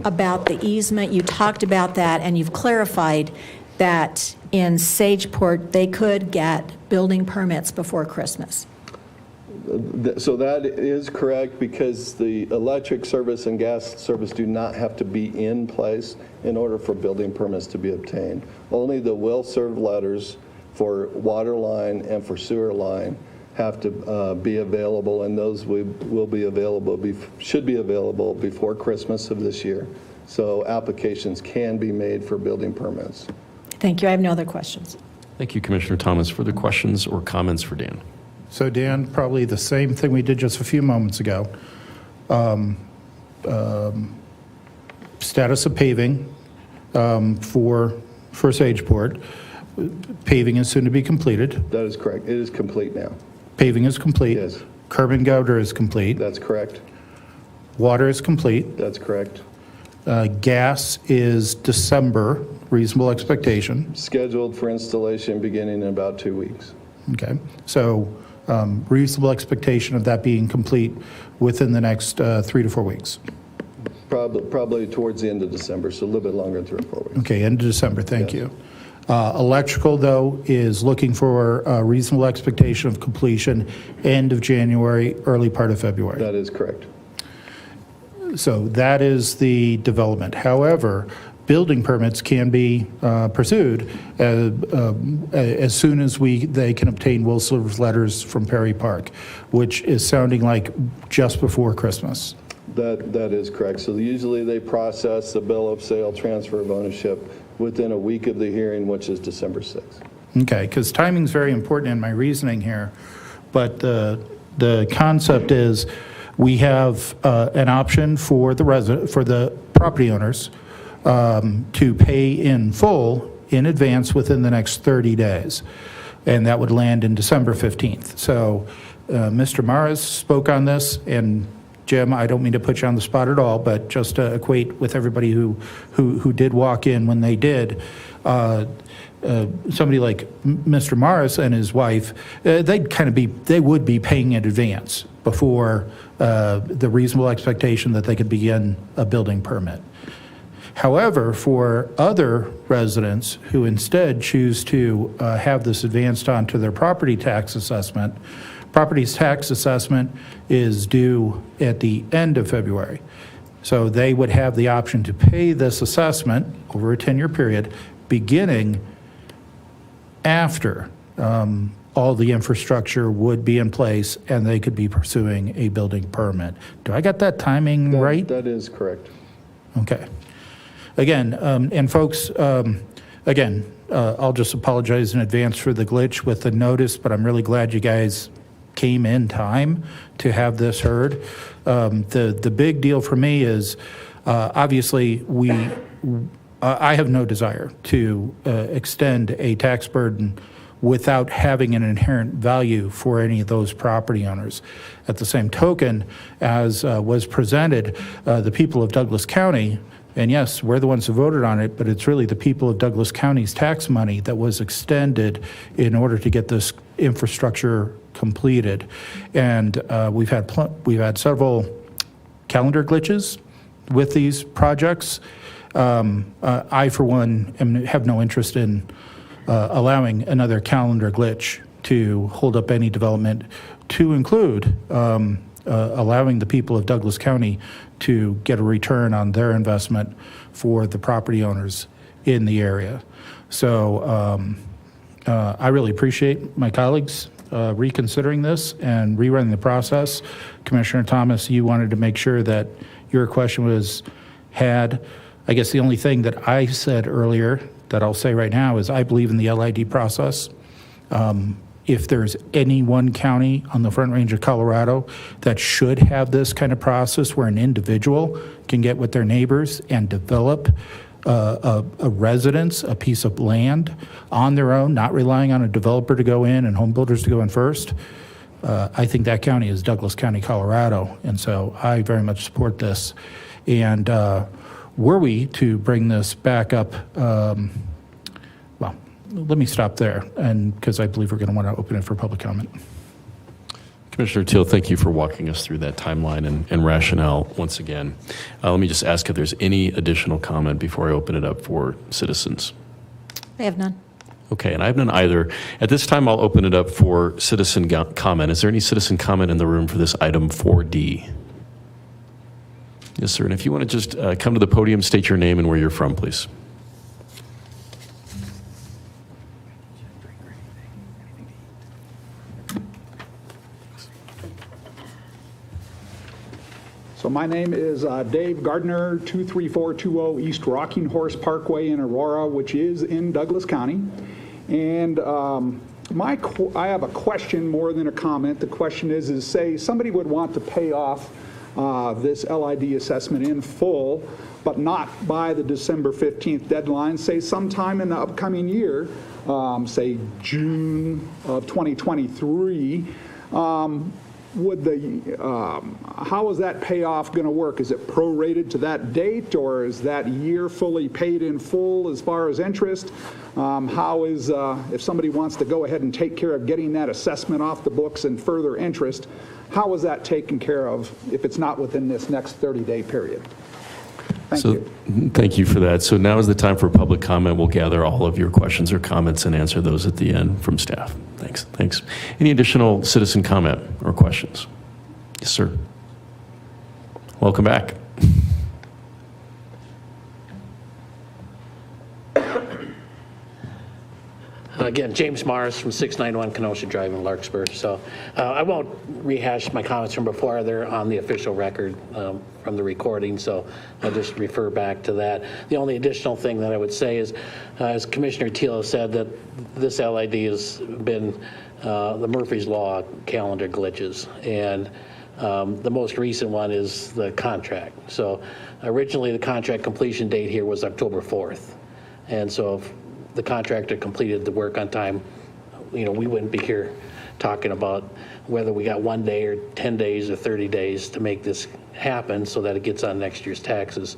E: about the easement. You talked about that, and you've clarified that in Sageport, they could get building permits before Christmas.
P: So that is correct, because the electric service and gas service do not have to be in place in order for building permits to be obtained. Only the will-serve letters for water line and for sewer line have to be available, and those will be available, should be available before Christmas of this year. So applications can be made for building permits.
E: Thank you. I have no other questions.
B: Thank you, Commissioner Thomas. Further questions or comments for Dan?
C: So Dan, probably the same thing we did just a few moments ago. Status of paving for Sageport. Paving is soon to be completed.
P: That is correct. It is complete now.
C: Paving is complete.
P: Yes.
C: Curb and gutter is complete.
P: That's correct.
C: Water is complete.
P: That's correct.
C: Gas is December, reasonable expectation.
P: Scheduled for installation beginning in about 2 weeks.
C: Okay, so reasonable expectation of that being complete within the next 3 to 4 weeks.
P: Probably towards the end of December, so a little bit longer than 3 or 4 weeks.
C: Okay, end of December, thank you. Electrical, though, is looking for a reasonable expectation of completion end of January, early part of February.
P: That is correct.
C: So that is the development. However, building permits can be pursued as soon as they can obtain will serve letters from Perry Park, which is sounding like just before Christmas.
P: That is correct. So usually they process the bill of sale, transfer of ownership within a week of the hearing, which is December 6th.
C: Okay, because timing is very important in my reasoning here, but the concept is we have an option for the property owners to pay in full in advance within the next 30 days, and that would land in December 15th. So Mr. Maras spoke on this, and Jim, I don't mean to put you on the spot at all, but just to equate with everybody who did walk in when they did, somebody like Mr. Morris and his wife, they would be paying in advance before the reasonable expectation that they could begin a building permit. However, for other residents who instead choose to have this advanced onto their property tax assessment is due at the end of February. So they would have the option to pay this assessment over a 10-year period, beginning after all the infrastructure would be in place and they could be pursuing a building permit. Do I got that timing right?
P: That is correct.
C: Okay. Again, and folks, I'll just apologize in advance for the glitch with the notice, but I'm really glad you guys came in time to have this heard. The big deal for me is, obviously, I have no desire to extend a tax burden without having an inherent value for any of those property owners. At the same token, as was presented, the people of Douglas County, and yes, we're the ones who voted on it, but it's really the people of Douglas County's tax money that was extended in order to get this infrastructure completed. And we've had several calendar glitches with these projects. I, for one, have no interest in allowing another calendar glitch to hold up any development, to include allowing the people of Douglas County to get a return on their investment for the property owners in the area. So I really appreciate my colleagues reconsidering this and rerunning the process. Commissioner Thomas, you wanted to make sure that your question was had. I guess the only thing that I said earlier that I'll say right now is I believe in the LID process. If there's any one county on the Front Range of Colorado that should have this kind of process where an individual can get with their neighbors and develop a residence, a piece of land on their own, not relying on a developer to go in and home builders to go in first, I think that county is Douglas County, Colorado. And so I very much support this. And were we to bring this back up, let me stop there, and because I believe we're going to want to open it for public comment.
B: Commissioner Teal, thank you for walking us through that timeline and rationale once again. Let me just ask if there's any additional comment before I open it up for citizens.
E: I have none.
B: Okay, and I have none either. At this time, I'll open it up for citizen comment. Is there any citizen comment in the room for this item 4D? Yes, sir. And if you want to just come to the podium, state your name and where you're from, please.
S: So my name is Dave Gardner, 23420 East Rocking Horse Parkway in Aurora, which is in Douglas County. And I have a question more than a comment. The question is say somebody would want to pay off this LID assessment in full, but not by the December 15th deadline, say sometime in the upcoming year, say June of 2023. How is that payoff going to work? Is it prorated to that date, or is that year fully paid in full as far as interest? How is, if somebody wants to go ahead and take care of getting that assessment off the books and further interest, how is that taken care of if it's not within this next 30-day period? Thank you.
B: Thank you for that. So now is the time for public comment. We'll gather all of your questions or comments and answer those at the end from staff. Thanks. Any additional citizen comment or questions? Yes, sir. Welcome back.
Q: Again, James Morris from 691 Kenosha Drive in Larkspur. So I won't rehash my comments from before. They're on the official record from the recording, so I'll just refer back to that. The only additional thing that I would say is, as Commissioner Teal said, that this LID has been the Murphy's Law calendar glitches. And the most recent one is the contract. So originally the contract completion date here was October 4th. And so if the contractor completed the work on time, we wouldn't be here talking about whether we got 1 day or 10 days or 30 days to make this happen so that it gets on next year's taxes.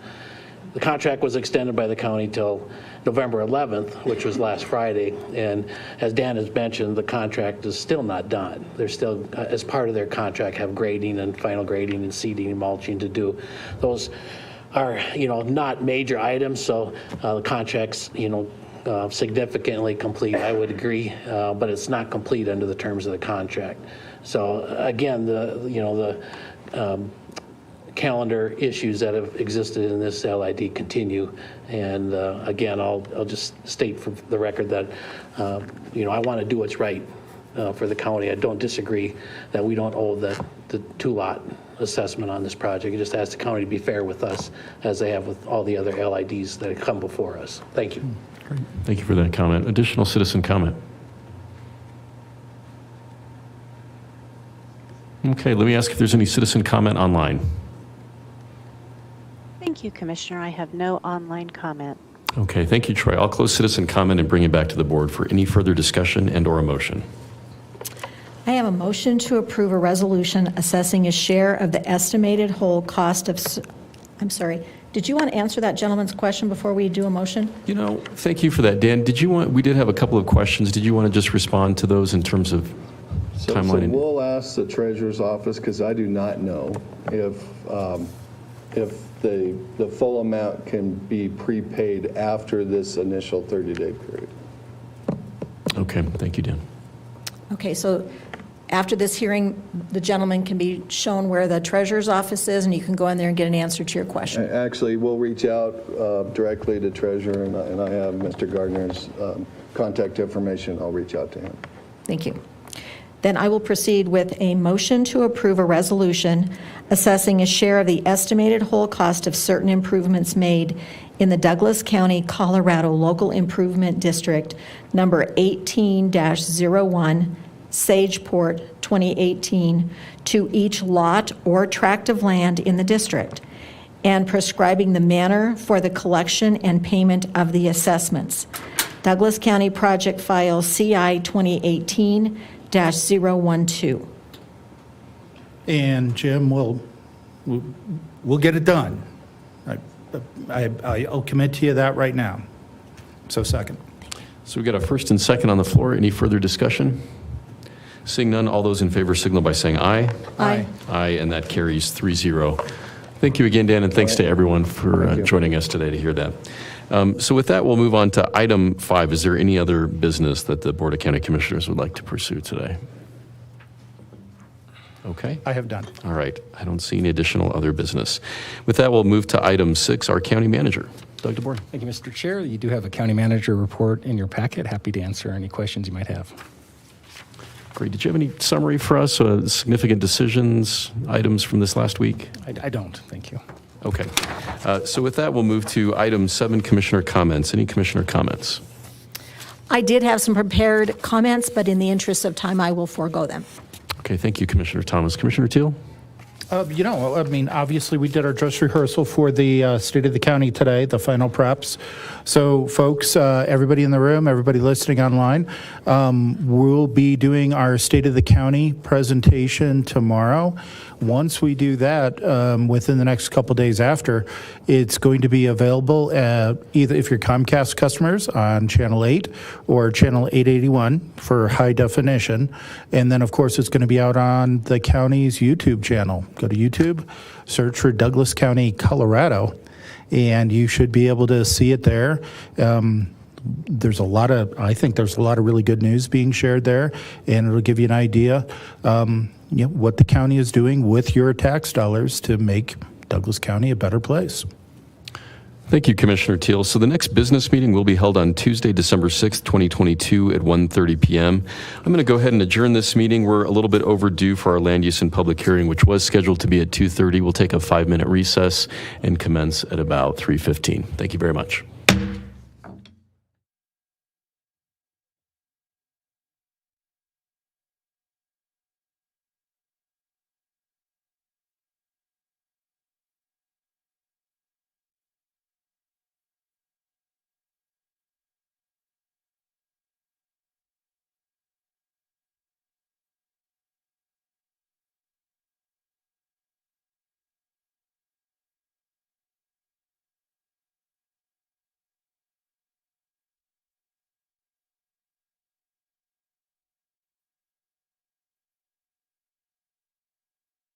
Q: the contract was extended by the county till November 11th, which was last Friday. And as Dan has mentioned, the contract is still not done. They're still, as part of their contract, have grading and final grading and seeding and mulching to do. Those are, not major items, so the contract's, significantly complete, I would agree, but it's not complete under the terms of the contract. So again, the calendar issues that have existed in this LID continue. And again, I'll just state for the record that, I want to do what's right for the county. I don't disagree that we don't owe the two-lot assessment on this project. I just ask the county to be fair with us as they have with all the other LIDs that have come before us. Thank you.
B: Great. Thank you for that comment. Additional citizen comment? Okay, let me ask if there's any citizen comment online.
A: Thank you, Commissioner. I have no online comment.
B: Okay, thank you, Troy. I'll close citizen comment and bring it back to the board for any further discussion and/or a motion.
E: I have a motion to approve a resolution assessing a share of the estimated whole cost of, I'm sorry, did you want to answer that gentleman's question before we do a motion?
B: Thank you for that. Dan, we did have a couple of questions. Did you want to just respond to those in terms of timeline?
P: So we'll ask the treasurer's office, because I do not know if the full amount can be prepaid after this initial 30-day period.
B: Okay, thank you, Dan.
E: Okay, so after this hearing, the gentleman can be shown where the treasurer's office is, and you can go in there and get an answer to your question.
P: Actually, we'll reach out directly to treasurer, and I have Mr. Gardner's contact information. I'll reach out to him.
E: Thank you. Then I will proceed with a motion to approve a resolution assessing a share of the estimated whole cost of certain improvements made in the Douglas County, Colorado Local Improvement District, number 18-01, Sageport 2018, to each lot or tract of land in the district, and prescribing the manner for the collection and payment of the assessments. Douglas County Project File CI 2018-012.
C: And Jim, we'll get it done. I'll commit to you that right now. So second.
B: So we've got a first and second on the floor. Any further discussion? Seeing none, all those in favor signal by saying aye.
E: Aye.
B: Aye, and that carries 3-0. Thank you again, Dan, and thanks to everyone for joining us today to hear that. So with that, we'll move on to item 5. Is there any other business that the Board of County Commissioners would like to pursue today? Okay.
C: I have done.
B: All right. I don't see any additional other business. With that, we'll move to item 6, our county manager. Doug DeBoer.
T: Thank you, Mr. Chair. You do have a county manager report in your packet. Happy to answer any questions you might have.
B: Great. Did you have any summary for us, significant decisions, items from this last week?
T: I don't. Thank you.
B: Okay. So with that, we'll move to item 7, commissioner comments. Any commissioner comments?
E: I did have some prepared comments, but in the interest of time, I will forego them.
B: Okay. Thank you, Commissioner Thomas. Commissioner Teal?
C: Obviously, we did our dress rehearsal for the State of the County today, the final preps. So, folks, everybody in the room, everybody listening online, we'll be doing our State of the County presentation tomorrow. Once we do that, within the next couple days after, it's going to be available either if you're Comcast customers on Channel 8 or Channel 881 for high definition. And then, of course, it's going to be out on the county's YouTube channel. Go to YouTube, search for Douglas County, Colorado, and you should be able to see it there. I think there's a lot of really good news being shared there, and it'll give you an idea what the county is doing with your tax dollars to make Douglas County a better place.
B: Thank you, Commissioner Teal. So the next business meeting will be held on Tuesday, December 6th, 2022 at 1:30 p.m. I'm going to go ahead and adjourn this meeting. We're a little bit overdue for our land use and public hearing, which was scheduled to be at 2:30. We'll take a 5-minute recess and commence at about 3:15. Thank you very much.